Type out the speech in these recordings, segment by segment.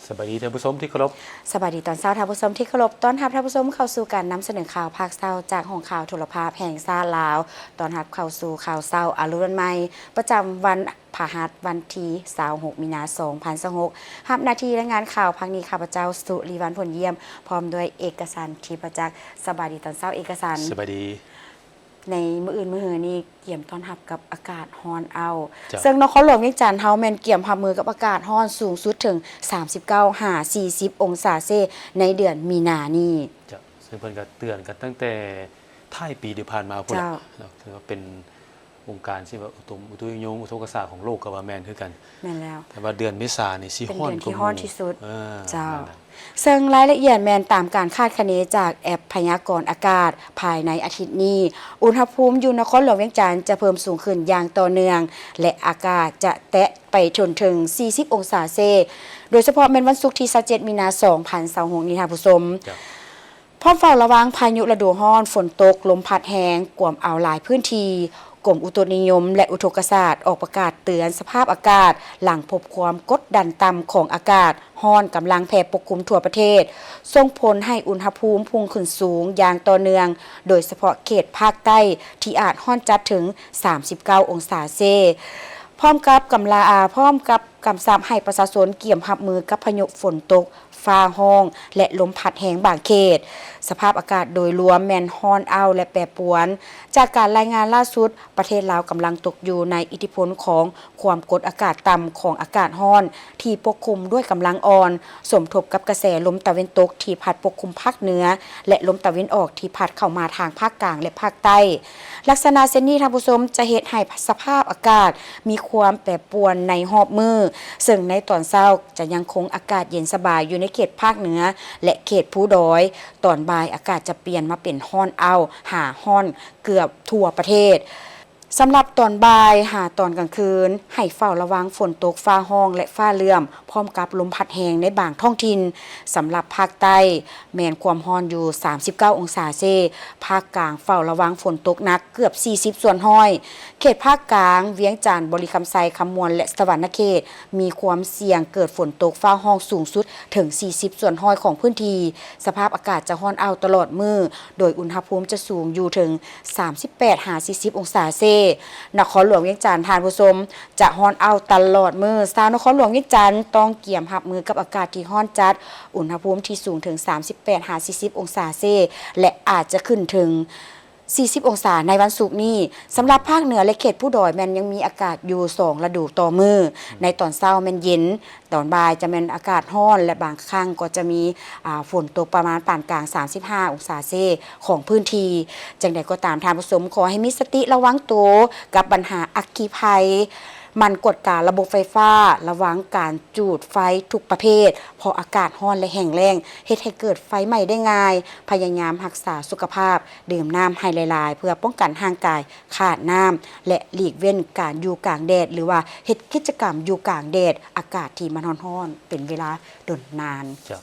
สวัสดีท่านผู้ชมที่เคารพสวัสดีตอนเช้าท่านผู้ชมที่เคารพต้อนรับท่านผู้ชมเข้าสู่การนำเสนอข่าวภาคเช้าจากห้องข่าวโทรภาพแห่งชาติลาวต้อนรับเข้าสู่ข่าวเช้าอรุณใหม่ประจำวันพฤหัสวันที่26มีนาคม2026รับหน้าที่รายงานข่าวพักนี้ข้าพเจ้าสุริวัลย์ผลเยี่ยมพร้อมด้วยเอกสารที่ประจักษ์สวัสดีตอนเช้าเอกสาร สวัสดีในมื้ออื่นมื้อหือนี่เกี่ยมต้อนรับกับอากาศร้อนเอา จ้ะ ซึ่งนครหลวงเวียงจันทน์เฮาแม่นเกี่ยมรับมือกับอากาศร้อนสูงสุดถึง39-40 องศาเซลเซียสในเดือนมีนานี้จะซึ่งเพิ่นก็เตือนกันตั้งแต่ท้ายปีที่ผ่านมาพุ่น เจ้า ล่ะถือว่าเป็นองค์การที่ว่าอุตุนิยมอุทกศาสตร์ของโลกก็ว่าแม่นคือกัน แม่นแล้ว แต่ว่าเดือนเมษายนนี่สิ เป็น ฮ้อน เดือนที่ร้อนที่สุด เจ้า นั่นน่ะ ซึ่งรายละเอียดแมนตามการคาดคะเนจากแอปพยากรณ์อากาศภายในอาทิตย์นี้ อุณหภูมิอยู่นครหลวงเวียงจันทน์จะเพิ่มสูงขึ้นอย่างต่อเนื่อง และอากาศจะแตะไปจนถึง 40 องศาเซลเซียสโดยเฉพาะเป็นวันศุกร์ที่27มีนาคม2026นี้ค่ะผู้ชม จ้ะ พร้อมเฝ้าระวังพายุฤดูร้อนฝนตกลมพัดแรงกวมเอาหลายพื้นที่กรมอุตุนิยมและอุทกศาสตร์ออกประกาศเตือนสภาพอากาศหลังพบความกดดันต่ำของอากาศร้อนกำลังแผ่ปกคลุมทั่วประเทศส่งผลให้อุณหภูมิพุ่งขึ้นสูงอย่างต่อเนื่อง โดยเฉพาะเขตภาคใต้ที่อาจร้อนจัดถึง 39 องศาเซลเซียส พร้อมกับกำชับให้ประชาชนเกี่ยมรับมือกับพายุฝนตกฟ้าห้องและลมพัดแรงบางเขต สภาพอากาศโดยรวมแม่นร้อนเอาและแปรปรวน จากการรายงานล่าสุดประเทศลาวกำลังตกอยู่ในอิทธิพลของความกดอากาศต่ำของอากาศร้อน ที่ปกคลุมด้วยกำลังอ่อน สมทบกับกระแสลมตะวันตกที่พัดปกคลุมภาคเหนือ และลมตะวันออกที่พัดเข้ามาทางภาคกลางและภาคใต้ ลักษณะเช่นนี้ท่านผู้ชมจะเฮ็ดให้สภาพอากาศมีความแปรปรวนในรอบมื้อซึ่งในตอนเช้าจะยังคงอากาศเย็นสบายอยู่ในเขตภาคเหนือ และเขตภูดอย ตอนบ่ายอากาศจะเปลี่ยนมาเป็นร้อนเอาหาร้อนเกือบทั่วประเทศ สำหรับตอนบ่ายหาตอนกลางคืนให้เฝ้าระวังฝนตกฟ้าห้องและฟ้าเลื่อมพร้อมกับลมพัดแรงในบางท้องถิ่นสำหรับภาคใต้แม้นความร้อนอยู่ 39 องศาเซลเซียส ภาคกลางเฝ้าระวังฝนตกหนักเกือบ 40 ส่วนห้อย เขตภาคกลางเวียงจันทน์บริคำไซคำมวลและสวรรณเขตมีความเสี่ยงเกิดฝนตกฟ้าห้องสูงสุดถึง 40 ส่วนห้อยของพื้นที่สภาพอากาศจะร้อนเอาตลอดมื้อโดยอุณหภูมิจะสูงอยู่ถึง 38-40 องศาเซลเซียส นครหลวงเวียงจันทน์ท่านผู้ชมจะร้อนเอาตลอดมื้อชาวนครหลวงเวียงจันทน์ต้องเกี่ยมรับมือกับอากาศที่ร้อนจัดอุณหภูมิที่สูงถึง 38-40 องศาเซลเซียส และอาจจะขึ้นถึง 40 องศาในวันศุกร์นี้สำหรับภาคเหนือและเขตผู้ดอยแม่นยังมีอากาศอยู่2ฤดูต่อมื้อในตอนเช้าแม่นเย็นตอนบ่ายจะแม่นอากาศร้อนและบางครั้งก็จะมีฝนตกประมาณปานกลาง35 องศาเซลเซียสของพื้นที่จังใดก็ตามท่านผู้ชมขอให้มีสติระวังตัวกับปัญหาอัคคีภัยมันกดการระบบไฟฟ้าระวังการจูดไฟทุกประเภทเพราะอากาศร้อนและแห้งแล้งเฮ็ดให้เกิดไฟไหม้ได้ง่ายพยายามรักษาสุขภาพดื่มน้ำให้หลายๆเพื่อป้องกันร่างกายขาดน้ำและหลีกเว้นการอยู่กลางแดดหรือว่าเฮ็ดกิจกรรมอยู่กลางแดดอากาศที่มันร้อนๆเป็นเวลาดนนาน จ้ะ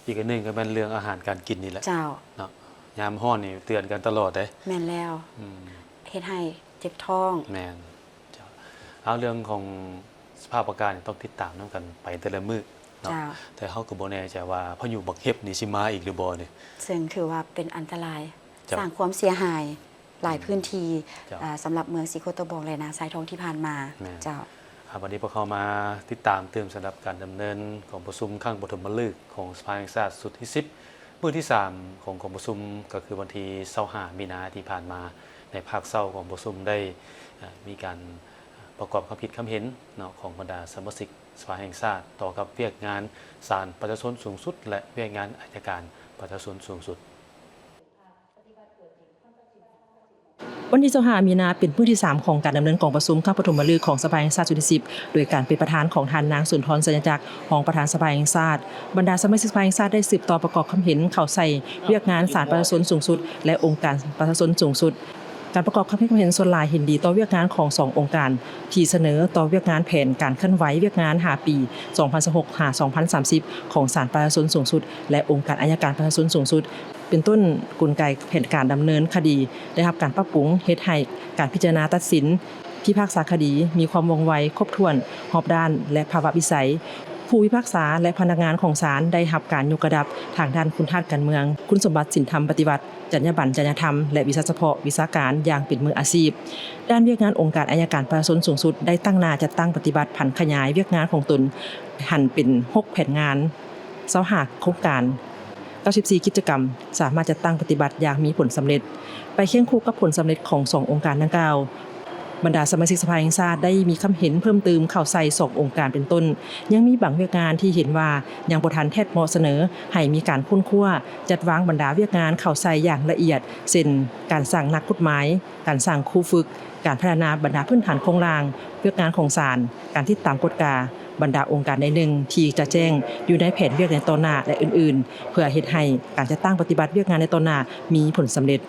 อีกอันหนึงก็เป็นเรื่องอาหารการกินนี่แหละ เจ้า เนาะยามร้อนนี่เตือนกันตลอดเด้ แม่นแล้ว อืม เฮ็ดให้เจ็บท้อง แม่นจ้ะเอาเรื่องของสภาพอากาศนี่ต้องติดตามนํกันไปแต่ละมื้อเนาะ เจ้า แต่เฮาก็บ่แน่ใจว่าพายุบักเห็บนี่สิมาอีกหรือบ่นี่ ซึ่งถือว่าเป็นอันตราย เจ้า สร้างความเสียหายหลายพื้นที่ เจ้า สำหรับเมืองสิโคโตบอกเลยนะสายทองที่ผ่านมา แม่น เจ้า ครับวันนี้พวกเขามาติดตามเติมสำหรับการดำเนินของประชุมข้างปฐมฤกษ์ของสภาแห่งชาติสุดที่10มื้อที่ 3 ของประชุมก็คือวันที่25มีนาที่ผ่านมาในภาคเช้าของประชุมได้มีการประกอบความคิดความเห็นเนาะของบรรดาสมาชิกสภาแห่งชาติต่อกับเวียกงานศาลประชาชนสูงสุด และเวียกงานอัยการประชาชนสูงสุด วันที่25มีนาเป็นมื้อที่ 3 ของการดำเนินกองประชุมข้างปฐมฤกษ์ของสภาแห่งชาติสุดที่10โดยการเป็นประธานของท่านนางสุนทรสัญญจักรของประธานสภาแห่งชาติบรรดาสมาชิกสภาแห่งชาติได้สืบต่อประกอบความเห็นเข้าใส่เวียกงานศาลประชาชนสูงสุดและองค์การประชาชนสูงสุดการประกอบความเห็นส่วนหลายเห็นดีต่อเวียกงานของ2องค์การที่เสนอต่อเวียกงานแผนการเคลื่อนไหวเวียกงาน5ปี2026-2030ของศาลประชาชนสูงสุดและองค์การอัยการประชาชนสูงสุดเป็นต้นกลไกแผนการดำเนินคดีได้รับการปรับปรุงเฮ็ดให้การพิจารณาตัดสินพิพากษาคดีมีความว่องไวครบถ้วนรอบด้านและภาวะวิสัย ผ ผู้พิพากษาและพนักงานของศาลได้รับการยกระดับทางด้านคุณธาตุการเมืองคุณสมบัติศีลธรรมปฏิบัติจรรยาบรรณจรรยธรรมและวิชาเฉพาะวิชาการอย่างเป็นมืออาชีพด้านเวียกงานองค์การอัยการประชาชนสูงสุดได้ตั้งหน้าจัดตั้งปฏิบัติผันขยายเวียกงานของตนหันเป็น6แผนงาน25โครงการ94กิจกรรมสามารถจัดตั้งปฏิบัติอย่างมีผลสำเร็จไปเคียงคู่กับผลสำเร็จของ2องค์การดังกล่าวบรรดาสมาชิกสภาแห่งชาติได้มีคำเห็นเพิ่มเติมเข้าใส่2องค์การเป็นต้นยังมีบางเวียกงานที่เห็นว่ายังบ่ทันแทบเหมาะเสนอให้มีการคุ้นคั่วจัดวางบรรดาเวียกงานเข้าใส่อย่างละเอียดเช่นการสร้างนักกฎหมายการสร้างครูฝึกการพัฒนาบรรดาพื้นฐานโครงสร้างเวียกงานของศาลการติดตามกฎกาบรรดาองค์การใดหนึ่งที่จะแจ้งอยู่ในแผนเวียกในตอนหน้าและอื่นๆเพื่อเฮ็ดให้การจัดตั้งปฏิบัติเวียกงานในตอนหน้ามีผลสำเร็จ 1.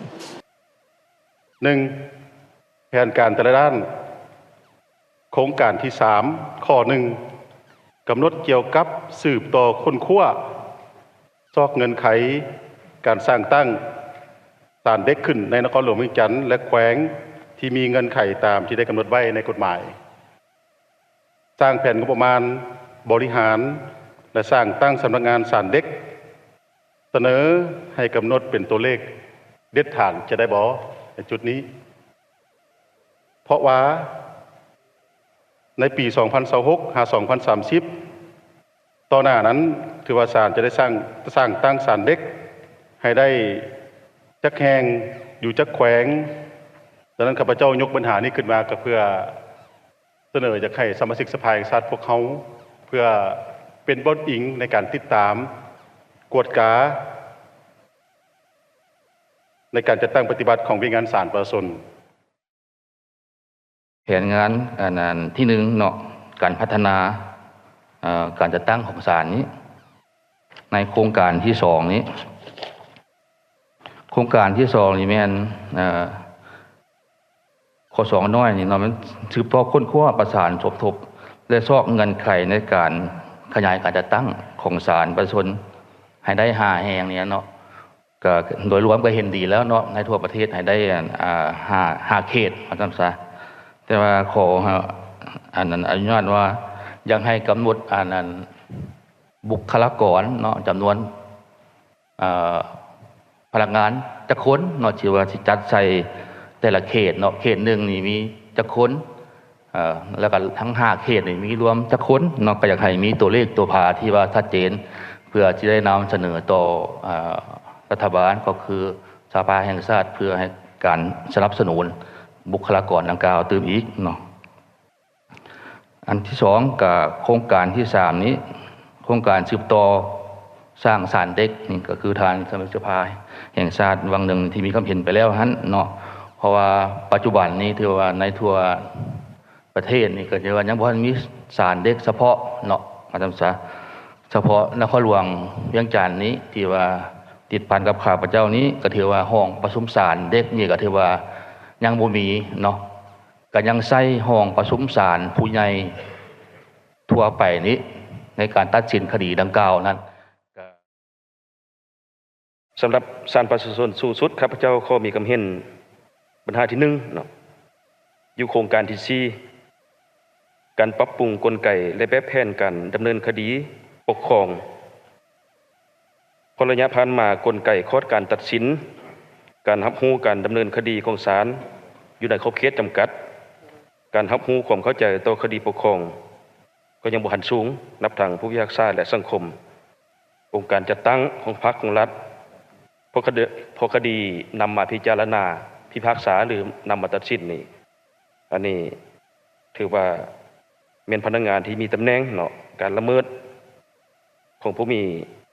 แผนการแต่ละด้านโครงการที่3ข้อ1กำหนดเกี่ยวกับสืบต่อค้นคว้าซอกเงินไขการสร้างตั้งศาลเด็กขึ้นในนครหลวงเวียงจันทร์และแขวงที่มีเงินไขตามที่ได้กำหนดไว้ในกฎหมายสร้างแผนงบประมาณบริหารและสร้างตั้งสำนักงานศาลเด็กเสนอให้กำหนดเป็นตัวเลขเด็ดขาดจะได้บ่ในจุดนี้เพราะว่าในปี 2026 หา 2030 ต่อหน้านั้นถือว่าศาลจะได้สร้างตั้งศาลเด็กให้ได้จักแห่งอยู่จักแขวงดังนั้นข้าพเจ้ายกปัญหานี้ขึ้นมาก็เพื่อเสนอจะให้สมาชิกสภาแห่งชาติพวกเขาเพื่อเป็นบทอิงในการติดตามกวดกาในการจัดตั้งปฏิบัติของวิงานศาลประชาชนแผนงานที่1เนาะการพัฒนาการจัดตั้งของศาลนี้ในโครงการที่2นี้โครงการที่2นี่แม่นข้อ2น้อยนี่เนาะมันสืบทอดค้นคว้าประสานสมทบและซอกเงินไขในการขยายการจัดตั้งของศาลประชาชนให้ได้5แห่งเนี่ยเนาะก็โดยรวมก็เห็นดีแล้วเนาะในทั่วประเทศให้ได้5เขตว่าซั่นซะแต่ว่าขออันนั้นอนุญาตว่ายังให้กำหนดอันนั้นบุคลากรเนาะจำนวนพนักงานจักคนเนาะที่ว่าสิจัดใส่แต่ละเขตเนาะเขตหนึ่งนี่มีจักคนแล้วก็ทั้ง5เขตนี่มีรวมจักคนเนาะก็อยากให้มีตัวเลขตัวพาที่ว่าชัดเจนเพื่อที่ได้นำเสนอต่อรัฐบาลก็คือสภาแห่งชาติเพื่อให้การสนับสนุนบุคลากรดังกล่าวเติมอีกเนาะอันที่2กับโครงการที่3นี้โครงการสืบต่อสร้างศาลเด็กนี่ก็คือทางสมาชิกสภาแห่งชาติวังหนึ่งที่มีความเห็นไปแล้วหั่นเนาะเพราะว่าปัจจุบันนี้ถือว่าในทั่วประเทศนี่ก็ถือว่ายังบ่มีศาลเด็กเฉพาะเนาะอาจารย์เฉพาะนครหลวงเวียงจันทน์นี้ที่ว่าติดพันกับข้าพเจ้านี้ก็ถือว่าห้องประชุมศาลเด็กนี่ก็ถือว่ายังบ่มีเนาะก็ยังใช้ห้องประชุมศาลผู้ใหญ่ทั่วไปนี้ในการตัดสินคดีดังกล่าวนั้นสำหรับศาลประชาชนสูงสุดข้าพเจ้าขอมีความเห็นปัญหาที่1เนาะอยู่โครงการที่4การปรับปรุงกลไกและแบบแผนการดำเนินคดีปกครองเพราะระยะผ่านมากลไกคอร์สการตัดสินการรับรู้การดำเนินคดีของศาลอยู่ในขอบเขตจำกัดการรับรู้ความเข้าใจต่อคดีปกครองก็ยังบ่ทันสูงนับทางผู้พิพากษาและสังคมองค์การจัดตั้งของพรรคของรัฐพอคดีนำมาพิจารณาพิพากษาหรือนำมาตัดสินนี่อันนี้ถือว่าเป็นพนักงานที่มีตำแหน่งเนาะการละเมิดของผู้มี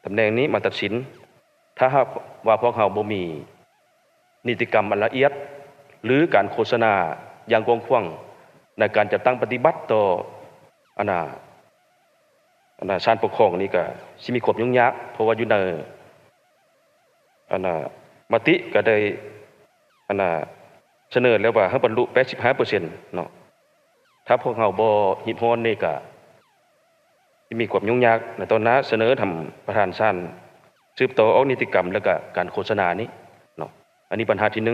ตำแหน่งนี้มาตัดสินถ้าหากว่าพวกเราบ่มีนิติกรรมอันละเอียดหรือการโฆษณาอย่างกว้างขวางในการจัดตั้งปฏิบัติต่อศาลปกครองนี้ก็สิมีความยุ่งยากเพราะว่าอยู่ในมติก็ได้เสนอแล้วว่าให้บรรลุ 85% เนาะถ้าพวกเราบ่หิบฮ้อนนี่ก็สิมีความยุ่งยากในตอนนั้นเสนอทำประธานศาลสืบต่อเอานิติกรรมแล้วก็การโฆษณานี้เนาะอันนี้ปัญหาที่1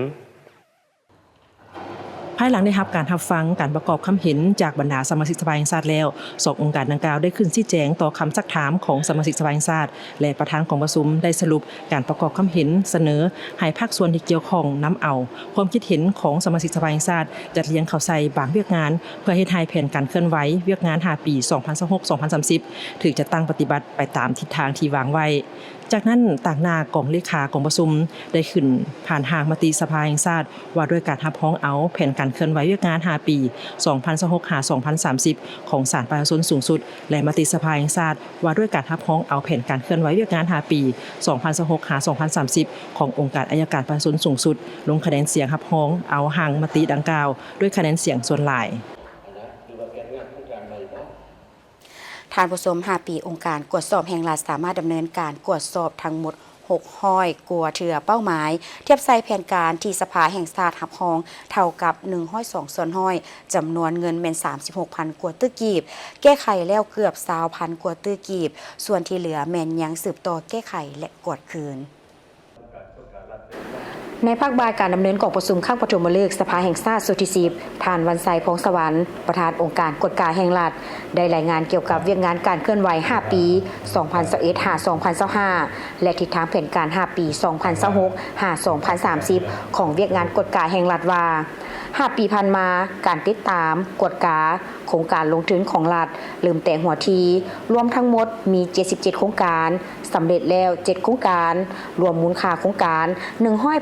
ภายหลังได้รับการรับฟังการประกอบคำเห็นจากบรรดาสมาชิกสภาแห่งชาติแล้ว2องค์การดังกล่าวได้ขึ้นชี้แจงต่อคำซักถามของสมาชิกสภาแห่งชาติและประธานของประชุมได้สรุปการประกอบคำเห็นเสนอให้ภาคส่วนที่เกี่ยวข้องนํเอาความคิดเห็นของสมาชิกสภาแห่งชาติจัดเรียงเข้าใส่บางเวียกงานเพื่อให้ทายแผนการเคลื่อนไหวเวียกงาน5ปี2026-2030ถึงจะตั้งปฏิบัติไปตามทิศทางที่วางไว้จากนั้นต่างหน้ากองเลขากองประชุมได้ขึ้นผ่านทางมติสภาแห่งชาติว่าด้วยการรับร้องเอาแผนการเคลื่อนไหวเวียกงาน5ปี2026-2030ของศาลประชาชนสูงสุดและมติสภาแห่งชาติว่าด้วยการรับร้องเอาแผนการเคลื่อนไหวเวียกงาน5ปี2026-2030ขององค์การอัยการประชาชนสูงสุดลงคะแนนเสียงรับร้องเอาห่างมติดังกล่าวด้วยคะแนนเสียงส่วนหลายทานผู้ชม5ปีองค์การกวดสอบแห่งรัฐสามารถดำเนินการกวดสอบทั้งหมด600กว่าเถื่อเป้าหมายเทียบใส่แผนการที่สภาแห่งชาติรับรองเท่ากับ102ส่วนห้อยจำนวนเงินเป็น 36,000 กว่าตื้อกีบแก้ไขแล้วเกือบ 20,000 กว่าตื้อกีบส่วนที่เหลือแม่นยังสืบต่อแก้ไขและกวดคืนในภาคบ่ายการดำเนินกองประชุมข้างปฐมฤกษ์สภาแห่งชาติสุทธิสิบท่านวันไซพงษ์สวรรค์ประธานองค์การกฎการแห่งรัฐได้รายงานเกี่ยวกับเวียกงานการเคลื่อนไหว5ปี2021-2025และทิศทางแผนการ5ปี2026-2030ของเวียกงานกฎการแห่งรัฐว่า5ปีผ่านมาการติดตามกฎการโครงการลงทุนของรัฐลืมแต่หัวทีรวมทั้งหมดมี77โครงการสำเร็จแล้ว7โครงการรวมมูลค่าโครงการ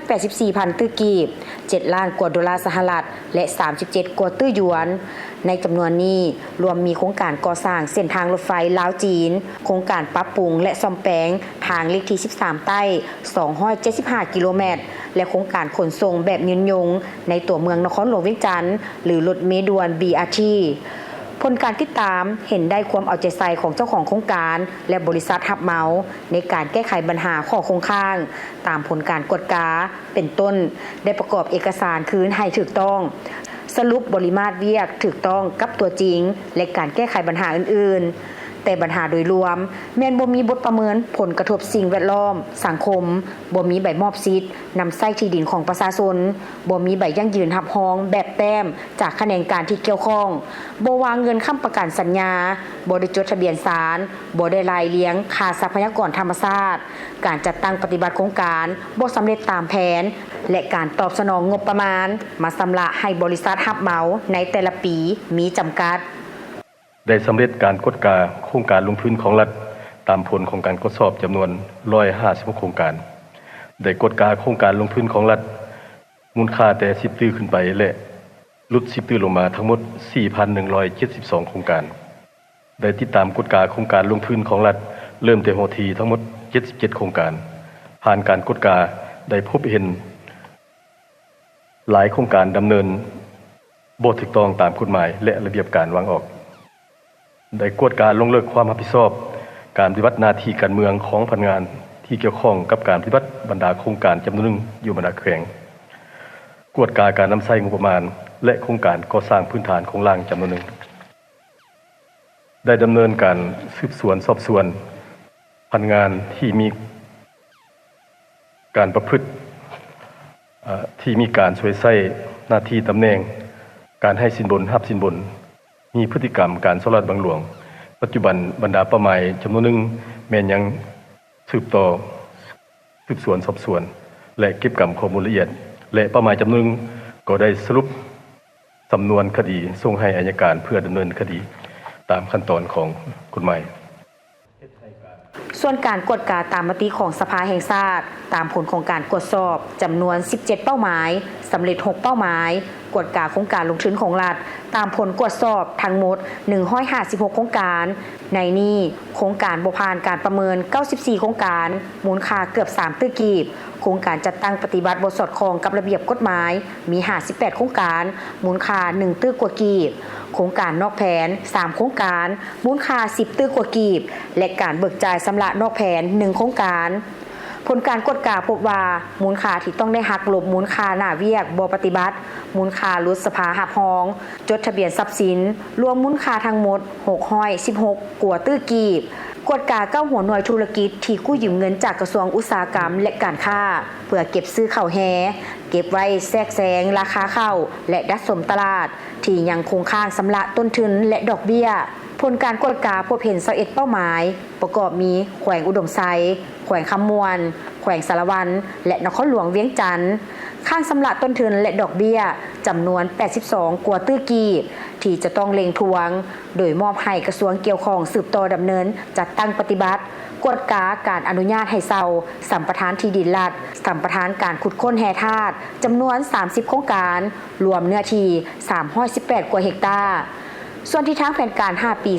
184,000 ตื้อกีบ7ล้านกว่าดอลลาร์สหรัฐและ37กว่าตื้อหยวนในจำนวนนี้รวมมีโครงการก่อสร้างเส้นทางรถไฟลาวจีนโครงการปรับปรุงและซ่อมแปลงทางเลขที่13ใต้275กิโลเมตรและโครงการขนส่งแบบยืนยงในตัวเมืองนครหลวงเวียงจันทร์หรือรถเมล์ด่วน BRT ผลการติดตามเห็นได้ความเอาใจใส่ของเจ้าของโครงการและบริษัทรับเหมาในการแก้ไขปัญหาข้อคงค้างตามผลการกฎกาเป็นต้นได้ประกอบเอกสารคืนให้ถูกต้องสรุปปริมาตรเวียกถูกต้องกับตัวจริงและการแก้ไขปัญหาอื่นๆแต่ปัญหาโดยรวมแม้นบ่มีบทประเมินผลกระทบสิ่งแวดล้อมสังคมบ่มีใบมอบสิทธิ์นำไส้ที่ดินของประชาชนบ่มีใบยั่งยืนรับรองแบบแต้มจากแขนงการที่เกี่ยวข้องบ่วางเงินค้ำประกันสัญญาบ่ได้จดทะเบียนศาลบ่ได้รายเลี้ยงค่าทรัพยากรธรรมชาติการจัดตั้งปฏิบัติโครงการบ่สำเร็จตามแผนและการตอบสนองงบประมาณมาชำระให้บริษัทรับเหมาในแต่ละปีมีจำกัดได้สำเร็จการกฎกาโครงการลงทุนของรัฐตามผลของการทดสอบจำนวน156โครงการได้กฎกาโครงการลงทุนของรัฐมูลค่าแต่10ตื้อขึ้นไปและลด10ตื้อลงมาทั้งหมด 4,172 โครงการได้ติดตามกฎกาโครงการลงทุนของรัฐเริ่มแต่หัวทีทั้งหมด77โครงการผ่านการกฎกาได้พบเห็นหลายโครงการดำเนินบ่ถูกต้องตามกฎหมายและระเบียบการวางออกได้กวดการลงเลิกความรับผิดชอบการปฏิบัติหน้าที่การเมืองของพนักงานที่เกี่ยวข้องกับการปฏิบัติบรรดาโครงการจำนวนหนึ่งอยู่บรรดาแขวงกวดการนำใช้งบประมาณและโครงการก่อสร้างพื้นฐานของล่างจำนวนหนึ่งได้ดำเนินการสืบสวนสอบสวนพนักงานที่มีการประพฤติที่มีการช่วยใช้หน้าที่ตำแหน่งการให้สินบนรับสินบนมีพฤติกรรมการสลัดบังหลวงปัจจุบันบรรดาเป้าหมายจำนวนหนึ่งแม้นยังสืบสวนสอบสวนและเก็บกำข้อมูลละเอียดและเป้าหมายจำนวนหนึ่งก็ได้สรุปสำนวนคดีส่งให้อัยการเพื่อดำเนินคดีตามขั้นตอนของกฎหมายส่วนการกวดกาตามมติของสภาแห่งชาติตามผลของการกวดสอบจำนวน17เป้าหมายสำเร็จ6เป้าหมายกวดกาโครงการลงทุนของรัฐตามผลกวดสอบทั้งหมด156โครงการในนี้โครงการบ่ผ่านการประเมิน94โครงการมูลค่าเกือบ3ตื้อกีบโครงการจัดตั้งปฏิบัติบ่สอดคล้องกับระเบียบกฎหมายมี58โครงการมูลค่า1ตื้อกว่ากีบโครงการนอกแผน3โครงการมูลค่า10ตื้อกว่ากีบและการเบิกจ่ายชำระนอกแผน1โครงการผลการกฎกาพบว่ามูลค่าที่ต้องได้หักลบมูลค่าหน้าเวียกบ่ปฏิบัติมูลค่าลดสภาหับห้องจดทะเบียนทรัพย์สินรวมมูลค่าทั้งหมด616กว่าตื้อกีบ กวดกา9หัวหน่วยธุรกิจที่กู้ยืมเงินจากกระทรวงอุตสาหกรรมและการค้าเพื่อเก็บซื้อข้าวแฮเก็บไว้แทรกแซงราคาข้าวและดัชสมตลาดที่ยังคงค้างสำระต้นทุนและดอกเบี้ยผลการกวดกาพบเห็น21เป้าหมายประกอบมีแขวงอุดมไซแขวงคำมวลแขวงสารวันและนครหลวงเวียงจันทน์ข้างสำระต้นทุนและดอกเบี้ยจำนวน82กว่าตื้อกีบที่จะต้องเล็งทวงโดยมอบให้กระทรวงเกี่ยวข้องสืบต่อดำเนินจัดตั้งปฏิบัติกวดกาการอนุญาตให้เซาสัมปทานที่ดินรัฐสัมปทานการขุดค้นแห่ธาตุจำนวน30โครงการรวมเนื้อที่318กว่าเฮกตาร์ส่วนที่ทางแผนการ5ปี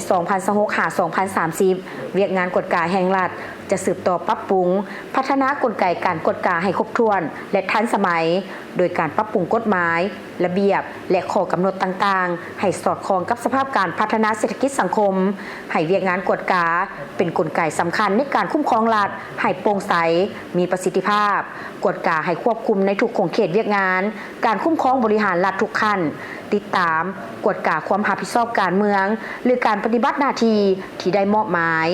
2026-2030เวียกงานกฎกาแห่งรัฐจะสืบต่อปรับปรุงพัฒนากลไกการกฎกาให้ครบถ้วนและทันสมัยโดยการปรับปรุงกฎหมายระเบียบและข้อกำหนดต่างๆให้สอดคล้องกับสภาพการพัฒนาเศรษฐกิจสังคมให้เวียกงานกฎกาเป็นกลไกสำคัญในการคุ้มครองรัฐให้โปร่งใสมีประสิทธิภาพกฎกาให้ควบคุมในทุกขงเขตเวียกงานการคุ้มครองบริหารรัฐทุกขั้นติดตามกฎกาความรับผิดชอบการเมืองหรือการปฏิบัติหน้าที่ที่ได้มอบหมาย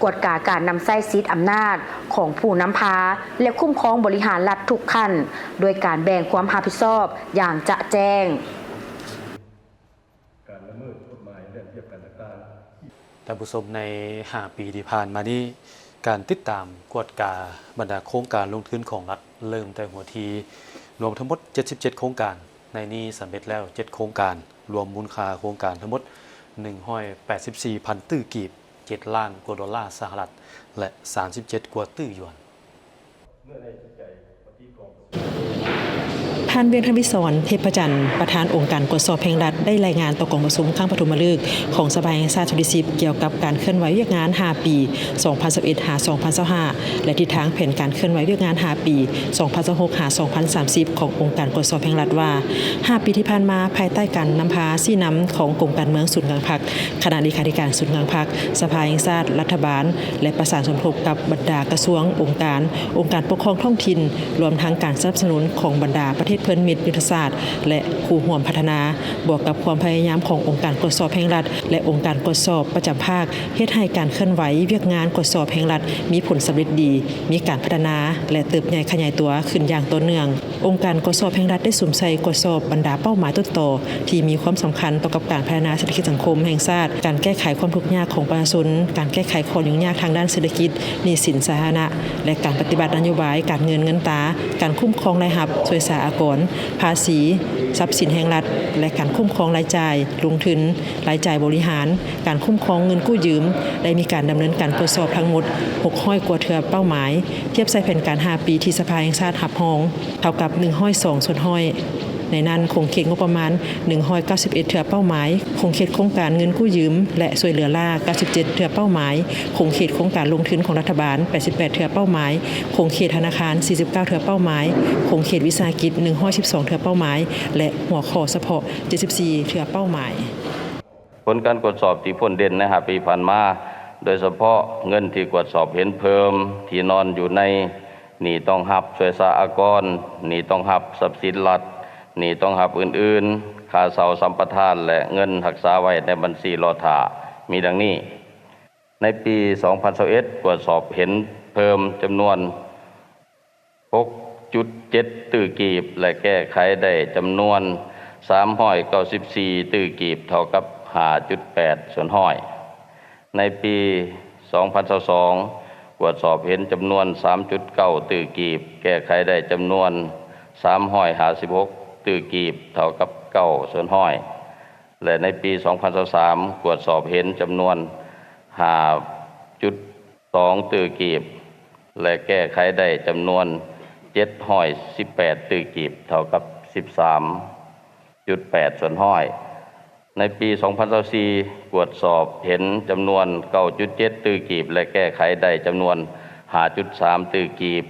กฎกาการนำใช้สิทธิอำนาจของผู้นำพาและคุ้มครองบริหารรัฐทุกขั้นโดยการแบ่งความรับผิดชอบอย่างจะแจ้งการละเมิดกฎหมายและเทียบกันต่างๆ ท่านผู้ชมใน5ปีที่ผ่านมานี้การติดตามกวดกาบรรดาโครงการลงทุนของรัฐเริ่มแต่หัวทีรวมทั้งหมด77โครงการในนี้สำเร็จแล้ว7โครงการรวมมูลค่าโครงการทั้งหมด184,000ตื้อกีบ7ล้านกว่าดอลลาร์สหรัฐและ37กว่าตื้อหยวนท่านเวียงธรรมวิศวรเทพจันทร์ประธานองค์การกวดสอบแห่งรัฐได้รายงานต่อกองประชุมครั้งปฐมฤกษ์ของสภาแห่งชาติชุดที่10เกี่ยวกับการเคลื่อนไหวเวียกงาน5ปี2021-2025และทิศทางแผนการเคลื่อนไหวเวียกงาน5ปี2026-2030ขององค์การกวดสอบแห่งรัฐว่า5ปีที่ผ่านมาภายใต้การนำพาชี้นำของกรมการเมืองศูนย์กลางพรรคคณะเลขาธิการศูนย์กลางพรรคสภาแห่งชาติรัฐบาลและประสานสมทบกับบรรดากระทรวงองค์การปกครองท้องถิ่นรวมทั้งการสนับสนุนของบรรดาประเทศเพื่อนมิตรยุทธศาสตร์และคู่ร่วมพัฒนาบวกกับความพยายามขององค์การกวดสอบแห่งรัฐและองค์การกวดสอบประจำภาคเฮ็ดให้การเคลื่อนไหวเวียกงานกวดสอบแห่งรัฐมีผลสำเร็จดีมีการพัฒนาและเติบใหญ่ขยายตัวขึ้นอย่างต่อเนื่ององค์การกวดสอบแห่งรัฐได้สุ่มใส่กวดสอบบรรดาเป้าหมายต้นต่อที่มีความสำคัญต่อกับการพัฒนาเศรษฐกิจสังคมแห่งชาติการแก้ไขความทุกข์ยากของประชาชนการแก้ไขข้อยุ่งยากทางด้านเศรษฐกิจหนี้สินสาธารณะและการปฏิบัตินโยบายการเงินตราการคุ้มครองรายรับช่วยสหกรณ์ภาษีทรัพย์สินแห่งรัฐและการคุ้มครองรายจ่ายลงทุนรายจ่ายบริหารการคุ้มครองเงินกู้ยืมได้มีการดำเนินการตรวจสอบทั้งหมด600กว่าเทื่อเป้าหมายเทียบใส่แผนการ5ปีที่สภาแห่งชาติรับรองเท่ากับ102ส่วนห้อยในนั้นคงเขตงบประมาณ191เทื่อเป้าหมายคงเขตโครงการเงินกู้ยืมและช่วยเหลือล่า97เทื่อเป้าหมายคงเขตโครงการลงทุนของรัฐบาล88เทื่อเป้าหมายคงเขตธนาคาร49เทื่อเป้าหมายคงเขตวิสาหกิจ112เทื่อเป้าหมายและหัวข้อเฉพาะ74เทื่อเป้าหมายผลการตรวจสอบที่พ้นเด่นนะครับปีผ่านมาโดยเฉพาะเงินที่ตรวจสอบเห็นเพิ่มที่นอนอยู่ในหนี้ต้องรับช่วยสหกรณ์หนี้ต้องรับทรัพย์สินรัฐหนี้ต้องรับอื่นๆค่าเช่าสัมปทานและเงินรักษาไว้ในบัญชีรอท่ามีดังนี้ในปี2021ตรวจสอบเห็นเพิ่มจำนวน 6.7 ตื้อกีบและแก้ไขได้จำนวน394ตื้อกีบเท่ากับ 5.8 ส่วนห้อยในปี2022ตรวจสอบเห็นจำนวน 3.9 ตื้อกีบแก้ไขได้จำนวน356ตื้อกีบเท่ากับ9ส่วนห้อยและในปี2023ตรวจสอบเห็นจำนวน 5.2 ตื้อกีบและแก้ไขได้จำนวน718ตื้อกีบเท่ากับ 13.8 ส่วนห้อยในปี2024ตรวจสอบเห็นจำนวน 9.7 ตื้อกีบและแก้ไขได้จำนวน 5.3 ตื้อกีบ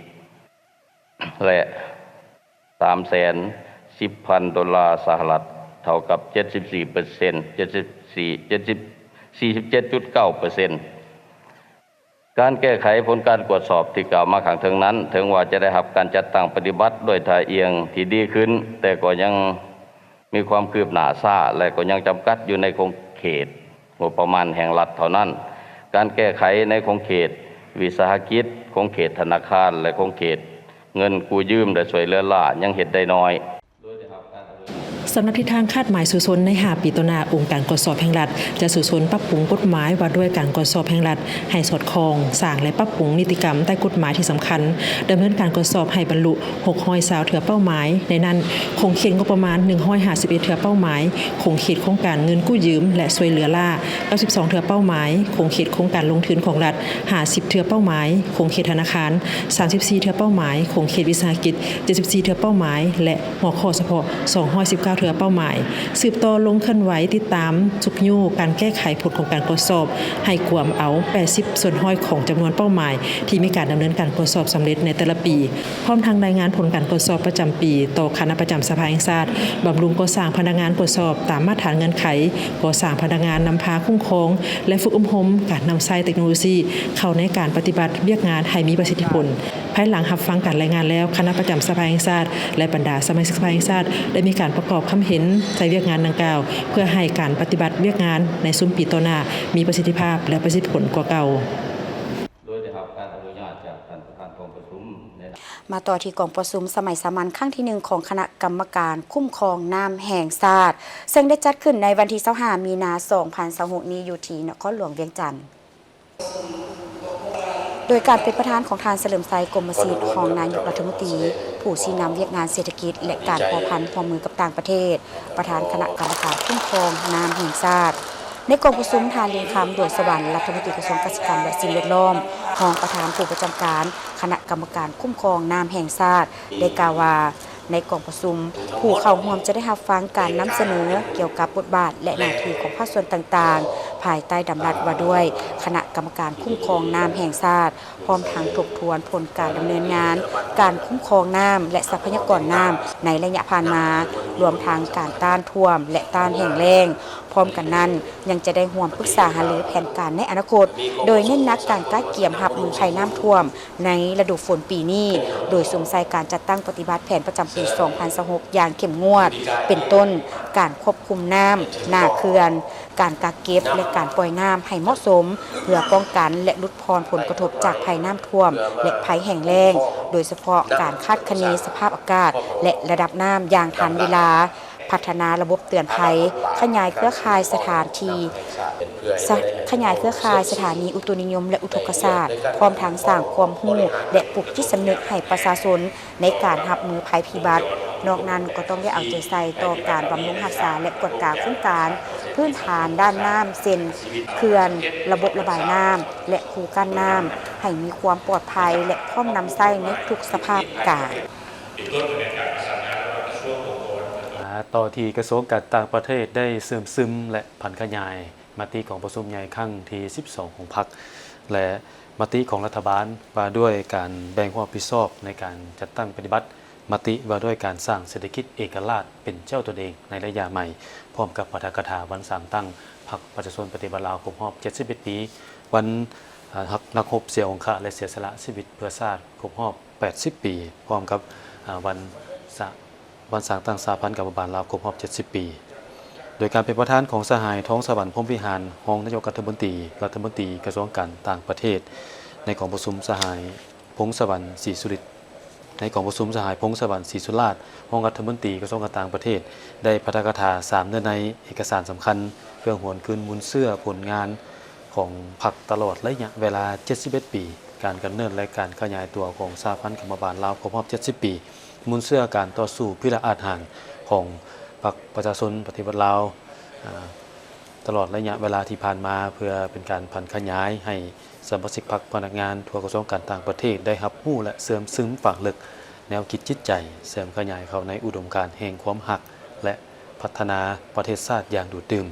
และ310,000 ดอลลาร์สหรัฐเท่ากับ 47.9% การแก้ไขผลการตรวจสอบที่กล่าวมาข้างเทิงนั้นถึงว่าจะได้รับการจัดตั้งปฏิบัติโดยท่าเอียงที่ดีขึ้นแต่ก็ยังมีความคืบหน้าช้าและก็ยังจำกัดอยู่ในคงเขตงบประมาณแห่งรัฐเท่านั้น การแก้ไขในโครงเขตวิสาหกิจโครงเขตธนาคารและโครงเขตเงินกู้ยืมและช่วยเหลือล่ายังเฮ็ดได้น้อย สำนักทิศทางคาดหมายสู่ชนใน5 ปีต่อหน้าองค์การกวดสอบแห่งรัฐจะสู่ชนปรับปรุงกฎหมายว่าด้วยการกวดสอบแห่งรัฐให้สอดคล้องสร้างและปรับปรุงนิติกรรมใต้กฎหมายที่สำคัญดำเนินการกวดสอบให้บรรลุ620เถือเป้าหมายในนั้นคงเขียนงบประมาณ151เถือเป้าหมายคงเขตโครงการเงินกู้ยืมและช่วยเหลือล่า92เถือเป้าหมายคงเขตโครงการลงทุนของรัฐ50เถือเป้าหมายคงเขตธนาคาร34เถือเป้าหมายคงเขตวิสาหกิจ74เถือเป้าหมายและหัวข้อเฉพาะ219เถือเป้าหมายสืบต่อลงเคลื่อนไหวติดตามจุกยู่การแก้ไขผลของการตรวจสอบให้กวมเอา80ส่วนห้อยของจำนวนเป้าหมายที่มีการดำเนินการตรวจสอบสำเร็จในแต่ละปีพร้อมทางรายงานผลการตรวจสอบประจำปีต่อคณะประจำสภาแห่งชาติบำรุงก่อสร้างพนักงานตรวจสอบตามมาตรฐานเงื่อนไขก่อสร้างพนักงานนำพาคุ้มครองและฝึกอบรมการนำใช้เทคโนโลยีเข้าในการปฏิบัติเวียกงานให้มีประสิทธิผลภายหลังรับฟังการรายงานแล้วคณะประจำสภาแห่งชาติและบรรดาสมาชิกสภาแห่งชาติได้มีการประกอบคำเห็นใจเวียกงานดังกล่าวเพื่อให้การปฏิบัติเวียกงานในซุ้มปีต่อหน้ามีประสิทธิภาพและประสิทธิผลกว่าเก่าโดยได้รับการอนุญาตจากท่านประธานกองประชุมมาต่อที่กองประชุมสมัยสามัญครั้งที่ 1ของคณะกรรมการคุ้มครองน้ำแห่งชาติซึ่งได้จัดขึ้นในวันที่25มีนาคม2026นี้อยู่ที่นครหลวงเวียงจันทร์โดยการเป็นประธานของทานเฉลิมไซกรมศิษย์ของนายกรัฐมนตรีผู้ชี้นำเวียกงานเศรษฐกิจและการพอพันพอมือกับต่างประเทศประธานคณะกรรมการคุ้มครองน้ำแห่งชาติในกองประชุมทานเลียงคำด่วนสวรรค์รัฐมนตรีกระทรวงเกษตรกรรมและสิ่งแวดล้อมรองประธานผู้ประจำการคณะกรรมการคุ้มครองน้ำแห่งชาติได้กล่าวว่าในกองประชุมผู้เข้าร่วมจะได้รับฟังการนำเสนอเกี่ยวกับบทบาทและหน้าที่ของภาคส่วนต่างๆภายใต้ดำรัสว่าด้วยคณะกรรมการคุ้มครองน้ำแห่งชาติพร้อมทางทบทวนผลการดำเนินงานการคุ้มครองน้ำและทรัพยากรน้ำในระยะผ่านมารวมทางการต้านท่วมและต้านแห้งแล้งพร้อมกันนั้นยังจะได้ร่วมปรึกษาหารือแผนการในอนาคตโดยเน้นหนักการก้าวเกี่ยมรับมือภัยน้ำท่วมในฤดูฝนปีนี้โดยสมใส่การจัดตั้งปฏิบัติแผนประจำปี 2026 อย่างเข้มงวดเป็นต้นการควบคุมน้ำหน้าเขื่อนการกักเก็บและการปล่อยน้ำให้เหมาะสมเพื่อป้องกันและลดพรผลกระทบจากภัยน้ำท่วมและภัยแห้งแล้งโดยเฉพาะการคาดคะเนสภาพอากาศและระดับน้ำอย่างทันเวลาพัฒนาระบบเตือนภัยขยายเครือข่ายสถานีอุตุนิยมและอุทกศาสตร์พร้อมทั้งสร้างความรู้และปลุกจิตสำนึกให้ประชาชนในการรับมือภัยพิบัตินอกนั้นก็ต้องได้เอาใจใส่ต่อการบำรุงรักษาและกวดกาโครงการพื้นฐานด้านน้ำเส้นเขื่อนระบบระบายน้ำและคูกั้นน้ำให้มีความปลอดภัยและพร้อมนำใช้ในทุกสภาพอากาศต่อที่กระทรวงการต่างประเทศได้เสริมซึมและผันขยายมติของประชุมใหญ่ครั้งที่ 12 ของพรรคและมติของรัฐบาลว่าด้วยการแบ่งความรับผิดชอบในการจัดตั้งปฏิบัติมติว่าด้วยการสร้างเศรษฐกิจเอกราชเป็นเจ้าตัวเองในระยะใหม่พร้อมกับปาฐกถาวันสร้างตั้งพรรคประชาชนปฏิบัติลาวครบรอบ71 ปีวันนักรบเสียองค์และเสียสละชีวิตเพื่อชาติครบรอบ80 ปีพร้อมกับวันสร้างตั้งสหพันธ์กับบาลลาวครบรอบ70 ปีโดยการเป็นประธานของสหายท้องสวรรค์พรหมวิหารรองนายกรัฐมนตรีกระทรวงการต่างประเทศในกองประชุมสหายพงศวรรค์ศรีสุริตในกองประชุมสหายพงศวรรค์ศรีสุราษฎร์รองรัฐมนตรีกระทรวงการต่างประเทศได้ปาฐกถา3เนื้อในเอกสารสำคัญเพื่อหวนคืนมูลเสื้อผลงานของพรรคตลอดระยะเวลา71 ปีการดำเนินและการขยายตัวของสหพันธ์กับบาลลาวครบรอบ70 ปีมูลเสื้อการต่อสู้พิราอาจหารของพรรคประชาชนปฏิบัติลาวตลอดระยะเวลาที่ผ่านมาเพื่อเป็นการผันขยายให้สมาชิกพรรคพนักงานทั่วกระทรวงการต่างประเทศได้รับรู้และเสริมซึมฝังลึกแนวคิดจิตใจเสริมขยายเข้าในอุดมการณ์แห่งความหักและพัฒนาประเทศชาติอย่างดูดดื่ม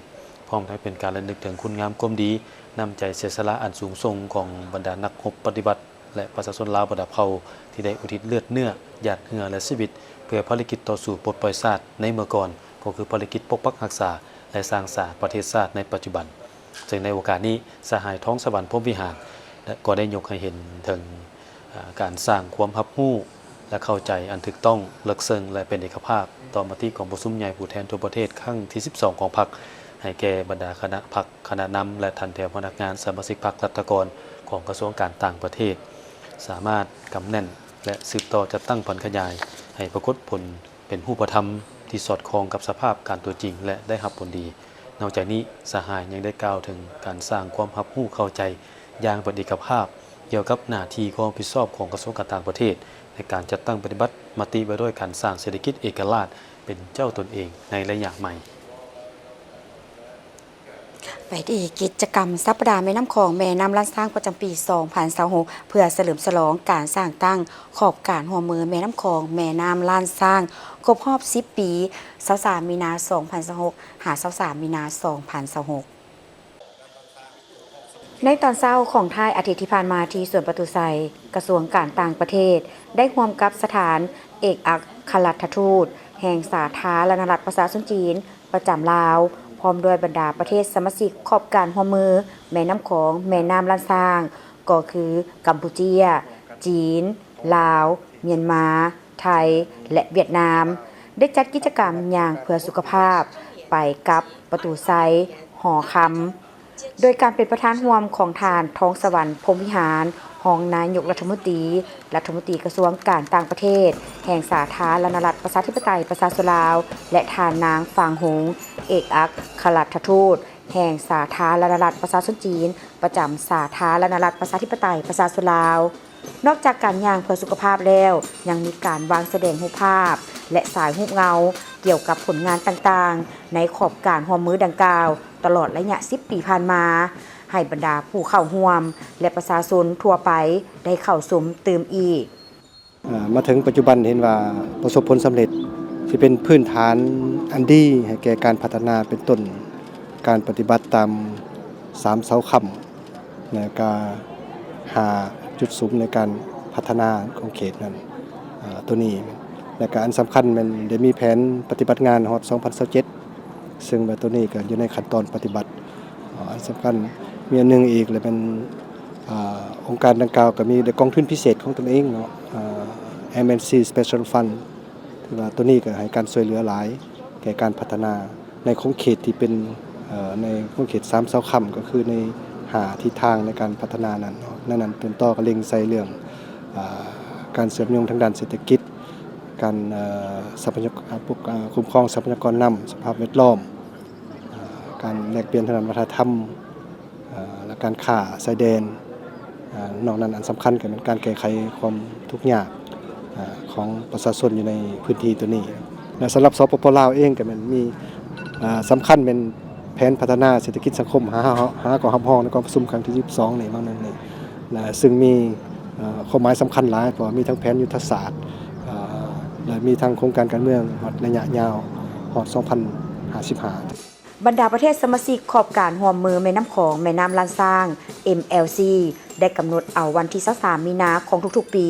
พร้อมทั้งเป็นการระลึกถึงคุณงามความดีนำใจเสียสละอันสูงส่งของบรรดานักรบปฏิบัติและประชาชนลาวประดับเผ่าที่ได้อุทิศเลือดเนื้อหยาดเหงื่อและชีวิตเพื่อภารกิจต่อสู้ปลดปล่อยชาติในเมื่อก่อนก็คือภารกิจปกปักรักษาและสร้างสรรค์ประเทศชาติในปัจจุบันซึ่งในโอกาสนี้สหายท้องสวรรค์พรหมวิหารก็ได้ยกให้เห็นถึงการสร้างความรับรู้และเข้าใจอันถูกต้องลึกซึ้งและเป็นเอกภาพต่อมติของประชุมใหญ่ผู้แทนทั่วประเทศครั้งที่ 12 ของพรรค ให้แก่บรรดาคณะพรรคคณะนำและทันแถวพนักงานสมาชิกพรรครัฐกรของกระทรวงการต่างประเทศสามารถกำแน่นและสืบต่อจัดตั้งผ่อนขยายให้ปรากฏผลเป็นรูปธรรมที่สอดคล้องกับสภาพการตัวจริงและได้รับผลดีนอกจากนี้สหายยังได้กล่าวถึงการสร้างความรับรู้เข้าใจอย่างเป็นเอกภาพเกี่ยวกับหน้าที่ความรับผิดชอบของกระทรวงการต่างประเทศในการจัดตั้งปฏิบัติมติไว้ด้วยการสร้างเศรษฐกิจเอกราชเป็นเจ้าตนเองในระยะใหม่ไปที่กิจกรรมสัปดาห์แม่น้ำคลองแม่น้ำล้านสร้างประจำปี 2026 เพื่อเฉลิมฉลองการสร้างตั้งขอบการหัวมือแม่น้ำคลองแม่น้ำล้านสร้างครบรอบ 10 ปี23มีนา 2026 หา23มีนา 2026ในตอนเช้าของท้ายอาทิตย์ที่ผ่านมาที่สวนประตูไซกระทรวงการต่างประเทศได้ร่วมกับสถานเอกอัครราชทูตแห่งสาธารณรัฐประชาชนจีนประจำลาวพร้อมด้วยบรรดาประเทศสมาชิกขอบการหัวมือแม่น้ำของแม่น้ำล้านสร้างก็คือกัมพูชีจีนลาวเมียนมาไทยและเวียดนามได้จัดกิจกรรมอย่างเพื่อสุขภาพไปกับประตูไซหอคำโดยการเป็นประธานร่วมของทานท้องสวรรค์พรหมวิหารรองนายกรัฐมนตรีกระทรวงการต่างประเทศแห่งสาธารณรัฐประชาธิปไตยประชาชนลาวและทานนางฟางหงเอกอัครราชทูตแห่งสาธารณรัฐประชาชนจีนประจำสาธารณรัฐประชาธิปไตยประชาชนลาวนอกจากการย่างเพื่อสุขภาพแล้วยังมีการวางแสดงรูปภาพและสายรูปเงาเกี่ยวกับผลงานต่างๆในขอบการหัวมือดังกล่าวตลอดระยะ10 ปีผ่านมาให้บรรดาผู้เข้าร่วมและประชาชนทั่วไปได้เข้าชมเติมอีกมาถึงปัจจุบันเห็นว่าประสบผลสำเร็จที่เป็นพื้นฐานอันดีให้แก่การพัฒนาเป็นต้นการปฏิบัติตาม3เสาค้ำในการหาจุดสูงในการพัฒนาของเขตนั้นตัวนี้และการสำคัญมันได้มีแผนปฏิบัติงานฮอด 2027 ซึ่งตัวนี้ก็อยู่ในขั้นตอนปฏิบัติอันสำคัญมีอันนึงอีกเลยเป็นองค์การดังกล่าวก็มีกองทุนพิเศษของตนเองเนาะMNC Special Fund ที่ว่าตัวนี้ก็ให้การช่วยเหลือหลายแก่การพัฒนาในของเขตที่เป็นในของเขต3เสาค้ำก็คือในหาทิศทางในการพัฒนานั้นนั่นเป็นต่อก็เล็งใส่เรื่องการเสริมโยงทางด้านเศรษฐกิจการทรัพยากรคุ้มครองทรัพยากรน้ำสภาพแวดล้อมการแลกเปลี่ยนทางด้านวัฒนธรรมและการค้าชายแดนนอกนั้นอันสำคัญก็เป็นการแก้ไขความทุกข์ยากของประชาชนอยู่ในพื้นที่ตัวนี้และสำหรับสปป.ลาวเองก็มันมีสำคัญเป็นแผนพัฒนาเศรษฐกิจสังคมหากองทัพห้องในกองประชุมครั้งที่22นี่บางนั้นนี่ซึ่งมีข้อหมายสำคัญหลายเพราะมีทั้งแผนยุทธศาสตร์และมีทั้งโครงการการเมืองระยะยาวฮอด 2055 บรรดาประเทศสมาชิกขอบการหัวมือแม่น้ำของแม่น้ำล้านสร้าง MLC ได้กำหนดเอาวันที่23มีนาของทุกๆปี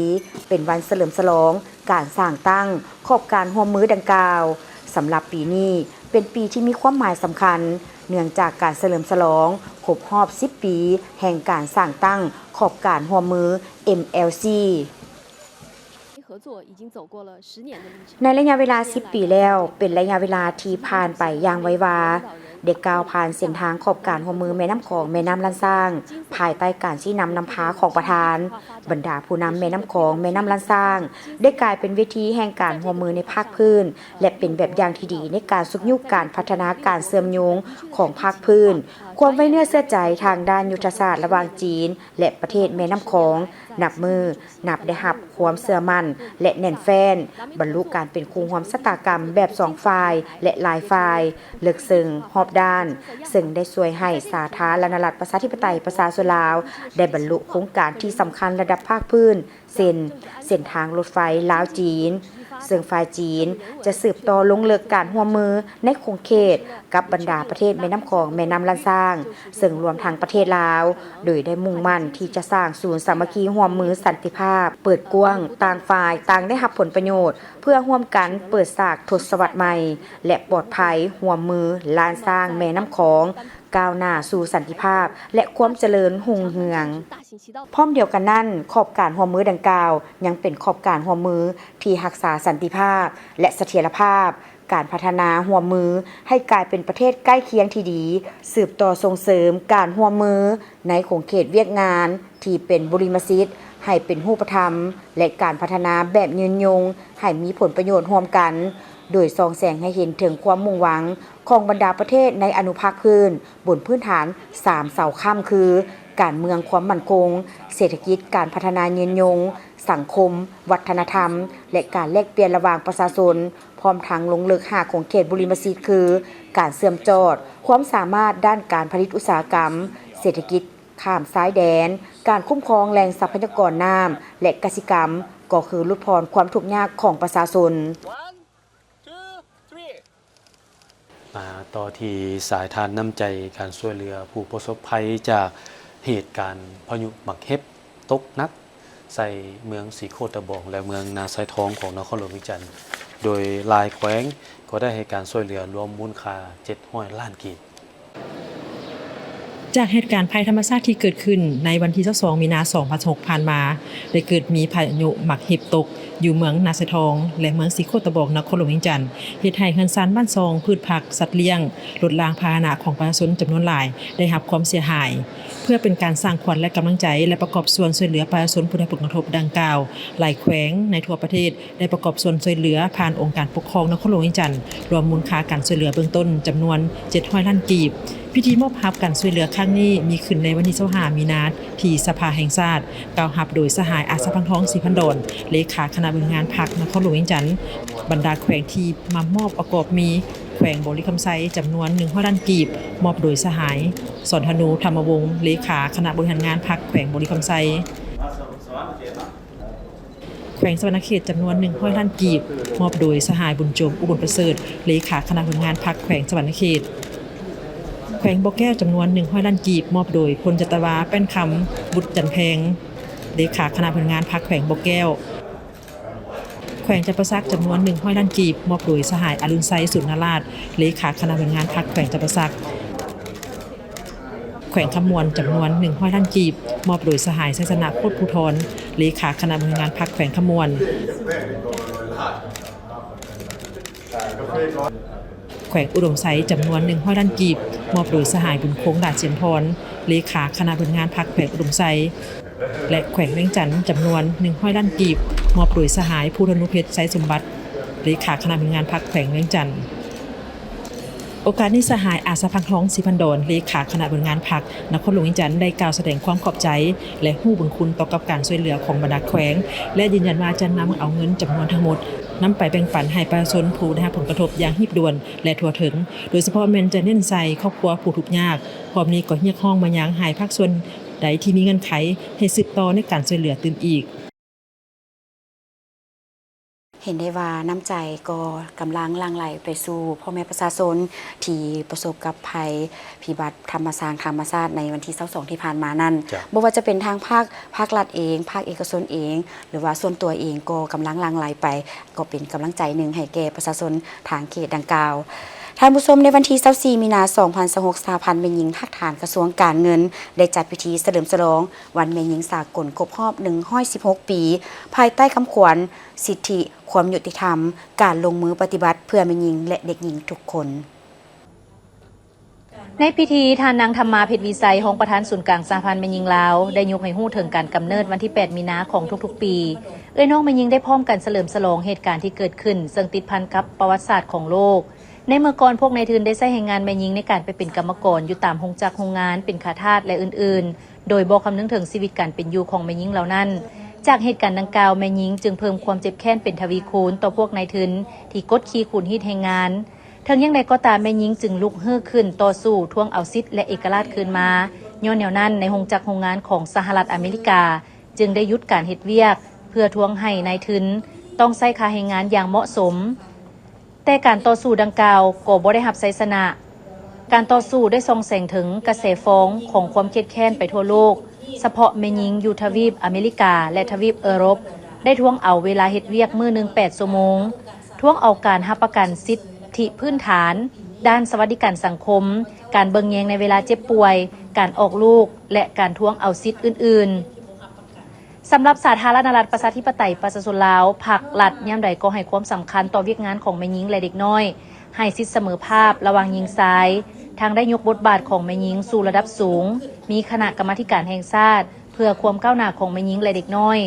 เป็นวันเฉลิมฉลองการสร้างตั้งขอบการหัวมือดังกล่าวสำหรับปีนี้เป็นปีที่มีความหมายสำคัญเนื่องจากการเฉลิมฉลองครบรอบ10 ปีแห่งการสร้างตั้งขอบการหัวมือ MLCในระยะเวลา10 ปีแล้วเป็นระยะเวลาที่ผ่านไปอย่างไววาเด็กก้าวผ่านเส้นทางขอบการหัวมือแม่น้ำของแม่น้ำล้านสร้างภายใต้การชี้นำพาของประธานบรรดาผู้นำแม่น้ำของแม่น้ำล้านสร้างได้กลายเป็นเวทีแห่งการหัวมือในภาคพื้นและเป็นแบบอย่างที่ดีในการสุขยุคการพัฒนาการเสื่อมโยงของภาคพื้นความไว้เนื้อเชื่อใจทางด้านยุทธศาสตร์ระหว่างจีนและประเทศแม่น้ำของนับได้รับความเสื่อมั่นและแน่นแฟ้นบรรลุการเป็นคู่ร่วมชะตากรรมแบบ2ฝ่ายและหลายฝ่ายลึกซึ้งรอบด้านซึ่งได้ช่วยให้สาธารณรัฐประชาธิปไตยประชาชนลาวได้บรรลุโครงการที่สำคัญระดับภาคพื้นเส้นทางรถไฟลาวจีนซึ่งฝ่ายจีนจะสืบต่อลงเลิกการร่วมมือในโครงเขตกับบรรดาประเทศแม่น้ำของแม่น้ำล้านสร้างซึ่งรวมทั้งประเทศลาวโดยได้มุ่งมั่นที่จะสร้างศูนย์สามัคคีร่วมมือสันติภาพเปิดกว้างต่างฝ่ายต่างได้รับผลประโยชน์เพื่อร่วมกันเปิดฉากทศวรรษใหม่และปลอดภัยร่วมมือล้านสร้างแม่น้ำของ ก้าวหน้าสู่สันติภาพและความเจริญรุ่งเรืองพร้อมเดียวกันนั้นขอบการร่วมมือดังกล่าวยังเป็นขอบการร่วมมือที่รักษาสันติภาพและเสถียรภาพการพัฒนาร่วมมือให้กลายเป็นประเทศใกล้เคียงที่ดีสืบต่อส่งเสริมการร่วมมือในขงเขตเวียกงานที่เป็นบริมสิทธิ์ให้เป็นรูปธรรมและการพัฒนาแบบยืนยงให้มีผลประโยชน์ร่วมกันโดยส่องแสงให้เห็นถึงความมุ่งหวังของบรรดาประเทศในอนุภาคพื้นบนพื้นฐาน3เสาค้ำคือการเมืองความมั่นคงเศรษฐกิจการพัฒนายืนยงสังคมวัฒนธรรมและการแลกเปลี่ยนระหว่างประชาชนพร้อมทั้งลงลึกหาของเขตบริมสิทธิ์คือการเสื่อมจอดความสามารถด้านการผลิตอุตสาหกรรมเศรษฐกิจข้ามซ้ายแดนการคุ้มครองแหล่งทรัพยากรน้ำและกสิกรรมก็คือลดพรความทุกข์ยากของประชาชนมาต่อที่สายทานน้ำใจการช่วยเหลือผู้ประสบภัยจากเหตุการณ์พายุหมักเห็บตกหนักใส่เมืองสีโคตะบองและเมืองนาไซทองของนครหลวงวิจันทร์โดยลายแขวงก็ได้ให้การช่วยเหลือรวมมูลค่า700 ล้านกีบจากเหตุการณ์ภัยธรรมชาติที่เกิดขึ้นในวันที่22มีนาคม2006ผ่านมาได้เกิดมีพายุหมักเห็บตกอยู่เมืองนาไซทองและเมืองสีโคตะบองนครหลวงวิจันทร์เฮ็ดให้เฮือนซานบ้านซองพืชผักสัตว์เลี้ยงรถรางพาหนะของประชาชนจำนวนหลายได้รับความเสียหายเพื่อเป็นการสร้างขวัญและกำลังใจและประกอบส่วนช่วยเหลือประชาชนผู้ได้รับผลกระทบดังกล่าวหลายแขวงในทั่วประเทศได้ประกอบส่วนช่วยเหลือผ่านองค์การปกครองนครหลวงวิจันทร์รวมมูลค่าการช่วยเหลือเบื้องต้นจำนวน700 ล้านกีบพิธีมอบรับการช่วยเหลือครั้งนี้มีขึ้นในวันที่25มีนาคมที่สภาแห่งชาติกล่าวรับโดยสหายอาสาพังท้องศรีพันดอนเลขาคณะบริหารพรรคนครหลวงวิจันทร์บรรดาแขวงที่มามอบประกอบมีแขวงบริคำไซจำนวน100 ล้านกีบมอบโดยสหายสอนธนูธรรมวงศ์เลขาคณะบริหารงานพรรคแขวงบริคำไซแขวงสวรรณเขตจำนวน100 ล้านกีบมอบโดยสหายบุญจงอุบลประเสริฐเลขาคณะบริหารงานพรรคแขวงสวรรณเขตแขวงบ่อแก้วจำนวน100 ล้านกีบมอบโดยพลจัตวาแป้นคำบุตรจันแพงเลขาคณะบริหารงานพรรคแขวงบ่อแก้วแขวงจำปาสักจำนวน100 ล้านกีบมอบโดยสหายอรุณไซสุนทรราชเลขาคณะบริหารงานพรรคแขวงจำปาสักแขวงคำมวลจำนวน100 ล้านกีบมอบโดยสหายไสสนะโคตรภูธรเลขาคณะบริหารงานพรรคแขวงคำมวลแขวงอุดมไซจำนวน100 ล้านกีบมอบโดยสหายบุญคงดาเชียนพรเลขาคณะบริหารงานพรรคแขวงอุดมไซและแขวงเวียงจันทร์จำนวน100 ล้านกีบมอบโดยสหายภูธนุเพชรไซสมบัติเลขาคณะบริหารงานพรรคแขวงเวียงจันทร์โอกาสนี้สหายอาสาพังท้องศรีพันดอนเลขาคณะบริหารพรรคนครหลวงวิจันทร์ได้กล่าวแสดงความขอบใจและฮู้บุญคุณต่อกับการช่วยเหลือของบรรดาแขวงและยืนยันว่าจะนำเอาเงินจำนวนทั้งหมดนำไปแบ่งปันให้ประชาชนผู้ได้รับผลกระทบอย่างรีบด่วนและทั่วถึงโดยเฉพาะแม่นจะเน้นใส่ครอบครัวผู้ทุกข์ยากพร้อมนี้ก็เรียกร้องมายังให้ภาคส่วนใดที่มีเงื่อนไขให้สืบต่อในการช่วยเหลือตื่นอีกเห็นได้ว่าน้ำใจก็กำลังหลั่งไหลไปสู่พ่อแม่ประชาชนที่ประสบกับภัยพิบัติธรรมชาติในวันที่22ที่ผ่านมานั้นบ่ว่าจะเป็นทางภาครัฐเองภาคเอกชนเองหรือว่าส่วนตัวเองก็กำลังหลั่งไหลไปก็เป็นกำลังใจหนึ่งให้แก่ประชาชนทางเขตดังกล่าวท่านผู้ชมในวันที่24มีนาคม2026สหพันธ์แม่หญิงทักฐานกระทรวงการเงินได้จัดพิธีเฉลิมฉลองวันแม่หญิงสากลครบรอบ116ปีภายใต้คำขวัญสิทธิความยุติธรรมการลงมือปฏิบัติเพื่อแม่หญิงและเด็กหญิงทุกคนในพิธีทานนางธรรมาเพชรวิสัยของประธานศูนย์กลางสหพันธ์แม่หญิงลาวได้ยกให้ฮู้ถึงการกำเนิดวันที่8มีนาของทุกๆปีเอ้ยน้องแม่หญิงได้พร้อมกันเฉลิมฉลองเหตุการณ์ที่เกิดขึ้นซึ่งติดพันกับประวัติศาสตร์ของโลกในเมื่อก่อนพวกนายทุนได้ใช้แรงงานแม่หญิงในการไปเป็นกรรมกรอยู่ตามโรงจักรโรงงานเป็นข้าทาสและอื่นๆโดยบ่คำนึงถึงชีวิตการเป็นอยู่ของแม่หญิงเหล่านั้นจากเหตุการณ์ดังกล่าวแม่หญิงจึงเพิ่มความเจ็บแค้นเป็นทวีคูณต่อพวกนายทุนที่กดขี่ขูดรีดแรงงานทั้งยังใดก็ตามแม่หญิงจึงลุกฮือขึ้นต่อสู้ทวงเอาสิทธิและเอกราชคืนมาย้อนแนวนั้นในโรงจักรโรงงานของสหรัฐอเมริกาจึงได้หยุดการเฮ็ดเวียกเพื่อทวงให้นายทุนต้องใช้ค่าแรงงานอย่างเหมาะสมแต่การต่อสู้ดังกล่าวก็บ่ได้รับชัยชนะการต่อสู้ได้ส่งแสงถึงกระแสฟ้องของความเครียดแค้นไปทั่วโลกเฉพาะแม่หญิงอยู่ทวีปอเมริกาและทวีปยุโรปได้ทวงเอาเวลาเฮ็ดเวียกมื้อนึง8 ชั่วโมงทวงเอาการรับประกันสิทธิพื้นฐาน ด้านสวัสดิการสังคมการเบิ่งแยงในเวลาเจ็บป่วยการออกลูกและการทวงเอาสิทธิ์อื่นๆสำหรับสาธารณรัฐประชาธิปไตยประชาชนลาวภาครัฐยามใดก็ให้ความสำคัญต่อเวียกงานของแม่หญิงและเด็กน้อยให้สิทธิเสมอภาพระหว่างหญิงชายทางได้ยกบทบาทของแม่หญิงสู่ระดับสูงมีคณะกรรมาธิการแห่งชาติเพื่อความก้าวหน้าของแม่หญิงและเด็กน้อย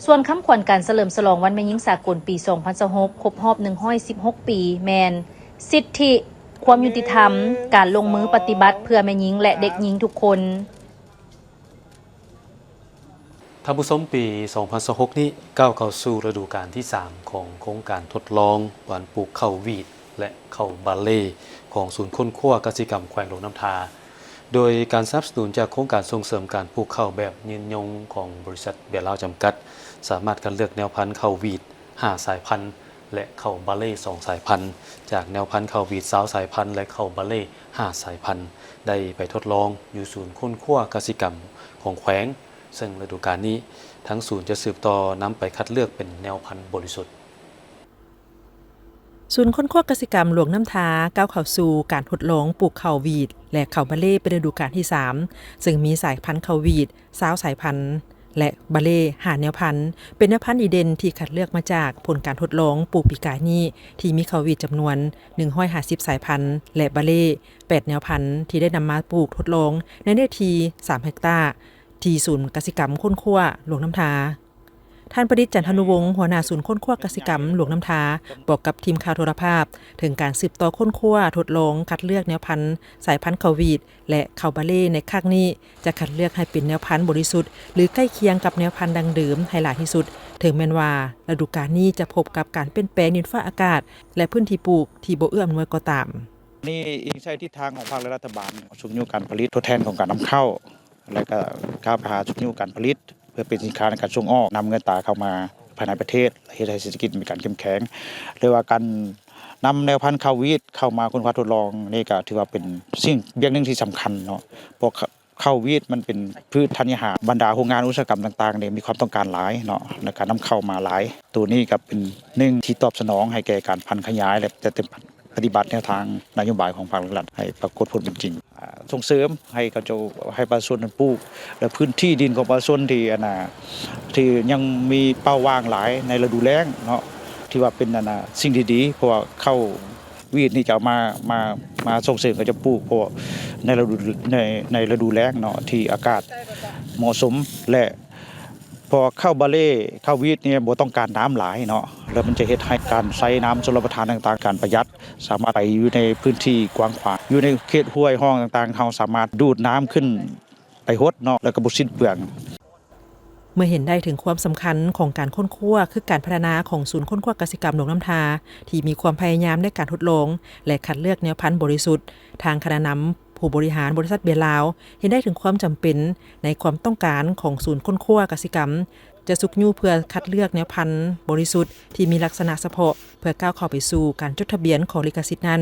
ส่วนคำขวัญการเฉลิมฉลองวันแม่หญิงสากลปี 2026 ครบรอบ 116 ปีแมนสิทธิความยุติธรรมการลงมือปฏิบัติเพื่อแม่หญิงและเด็กหญิงทุกคนท่านผู้ชมปี 2026 นี้ก้าวเข้าสู่ฤดูกาลที่ 3 ของโครงการทดลองการปลูกข้าววีดและข้าวบาเล่ของศูนย์ค้นคว้ากสิกรรมแขวงหลวงน้ำทาโดยการสนับสนุนจากโครงการส่งเสริมการปลูกข้าวแบบยืนยงของบริษัทเบียร์ลาวจำกัดสามารถการเลือกแนวพันธุ์ข้าววีด5 สายพันธุ์และข้าวบาเล่2 สายพันธุ์จากแนวพันธุ์ข้าววีด20 สายพันธุ์และข้าวบาเล่5 สายพันธุ์ได้ไปทดลองอยู่ศูนย์ค้นคว้ากสิกรรมของแขวงซึ่งฤดูกาลนี้ทั้งศูนย์จะสืบต่อนำไปคัดเลือกเป็นแนวพันธุ์บริสุทธิ์ศูนย์ค้นคว้ากสิกรรมหลวงน้ำทาก้าวเข้าสู่การทดลองปลูกข้าววีดและข้าวบาเล่เป็นฤดูกาลที่ 3ซึ่งมีสายพันธุ์ข้าววีด20 สายพันธุ์และบาเล่5 แนวพันธุ์เป็นแนวพันธุ์อีเดนที่คัดเลือกมาจากผลการทดลองปลูกปีกายนี้ที่มีข้าววีดจำนวน150 สายพันธุ์และบาเล่8 แนวพันธุ์ที่ได้นำมาปลูกทดลองในเนื้อที่3 เฮกตาร์ที่ศูนย์กสิกรรมค้นคว้าหลวงน้ำทาท่านประดิษฐ์จันทนุวงศ์หัวหน้าศูนย์ค้นคว้ากสิกรรมหลวงน้ำทาบอกกับทีมข่าวโทรภาพถึงการสืบต่อค้นคว้าทดลองคัดเลือกแนวพันธุ์สายพันธุ์ข้าววีดและข้าวบาเล่ในครั้งนี้จะคัดเลือกให้เป็นแนวพันธุ์บริสุทธิ์หรือใกล้เคียงกับแนวพันธุ์ดังเดิมให้หลายที่สุดถึงแม้ว่าฤดูกาลนี้จะพบกับการเปลี่ยนแปลงดินฟ้าอากาศและพื้นที่ปลูกที่บ่เอื้ออำนวยก็ตามนี่อิงใช้ทิศทางของภาครัฐบาลชุมนุมการผลิตทดแทนของการนำเข้าและก็ก้าวไปหาชุมนุมการผลิตเพื่อเป็นสินค้าในการส่งออกนำเงินตราเข้ามาภายในประเทศเฮ็ดให้เศรษฐกิจมีการเข้มแข็งเรียกว่าการนำแนวพันธุ์ข้าววีดเข้ามาค้นคว้าทดลองนี่ก็ถือว่าเป็นสิ่งเรื่องนึงที่สำคัญเนาะเพราะข้าววีดมันเป็นพืชธัญญาหารบรรดาโรงงานอุตสาหกรรมต่างๆเนี่ยมีความต้องการหลายเนาะในการนำเข้ามาหลายตัวนี้ก็เป็นหนึ่งที่ตอบสนองให้แก่การพันธุ์ขยายและจะปฏิบัติแนวทางนโยบายของภาครัฐให้ปรากฏผลเป็นจริงส่งเสริมให้กระโจให้ประชาชนปลูกและพื้นที่ดินของประชาชนที่ยังมีเป้าว่างหลายในฤดูแล้งเนาะที่ว่าเป็นสิ่งที่ดีเพราะว่าเข้าวีดนี่จะมาส่งเสริมก็จะปลูกเพราะในฤดูแล้งเนาะที่อากาศเหมาะสมและพอเข้าบาเล่เข้าวีดเนี่ยบ่ต้องการน้ำหลายเนาะแล้วมันจะเฮ็ดให้การใช้น้ำชลประทานต่างๆการประหยัดสามารถไปอยู่ในพื้นที่กว้างขวางอยู่ในเขตห้วยห้องต่างๆเฮาสามารถดูดน้ำขึ้นไปฮดเนาะแล้วก็บ่สิ้นเปลืองเมื่อเห็นได้ถึงความสำคัญของการค้นคว้าคือการพัฒนาของศูนย์ค้นคว้ากสิกรรมหลวงน้ำทาที่มีความพยายามในการทดลองและคัดเลือกแนวพันธุ์บริสุทธิ์ทางคณะนำผู้บริหารบริษัทเบียร์ลาวเห็นได้ถึงความจำเป็นในความต้องการของศูนย์ค้นคว้ากสิกรรมจะสุกยู่เพื่อคัดเลือกแนวพันธุ์บริสุทธิ์ที่มีลักษณะเฉพาะเพื่อก้าวเข้าไปสู่การจดทะเบียนของลิขสิทธิ์นั้น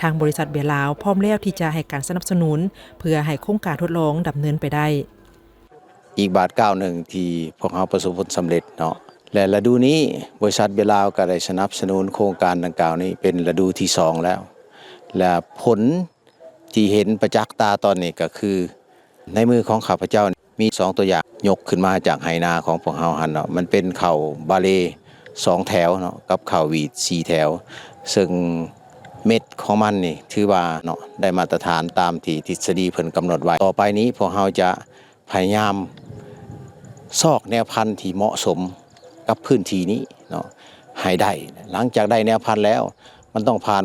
ทางบริษัทเบียร์ลาวพร้อมแล้วที่จะให้การสนับสนุนเพื่อให้โครงการทดลองดำเนินไปได้อีกบาทก้าวหนึ่งที่พวกเราประสบผลสำเร็จเนาะและฤดูนี้บริษัทเบียร์ลาวก็ได้สนับสนุนโครงการดังกล่าวนี้เป็นฤดูที่2แล้วและผลที่เห็นประจักษ์ตาตอนนี้ก็คือในมือของข้าพเจ้ามี2ตัวอย่างยกขึ้นมาจากไหนาของพวกเราหั่นเนาะมันเป็นข้าวบาเล่2แถวเนาะกับข้าววีด4แถวซึ่งเม็ดของมันนี่ถือว่าเนาะได้มาตรฐานตามที่ทฤษฎีเพิ่นกำหนดไว้ต่อไปนี้พวกเราจะพยายามซอกแนวพันธุ์ที่เหมาะสมกับพื้นที่นี้เนาะให้ได้หลังจากได้แนวพันธุ์แล้วมันต้องผ่าน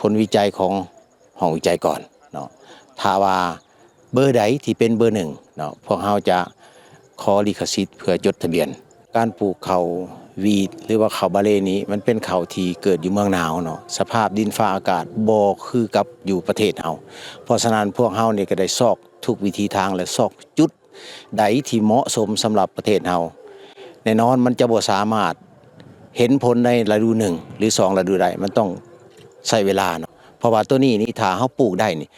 ผลวิจัยของห้องวิจัยก่อนเนาะถ้าว่าเบอร์ใดที่เป็นเบอร์1เนาะพวกเราจะขอลิขสิทธิ์เพื่อจดทะเบียนการปลูกข้าววีดหรือว่าข้าวบาเล่นี้มันเป็นข้าวที่เกิดอยู่เมืองหนาวเนาะสภาพดินฟ้าอากาศบ่คือกับอยู่ประเทศเฮาเพราะฉะนั้นพวกเฮานี่ก็ได้ซอกทุกวิธีทางและซอกจุดใดที่เหมาะสมสำหรับประเทศเฮาแน่นอนมันจะบ่สามารถเห็นผลในฤดู1หรือ2ฤดูใดมันต้องใช้เวลาเนาะเพราะว่าตัวนี้นี่ถ้าเฮาปลูกได้นี่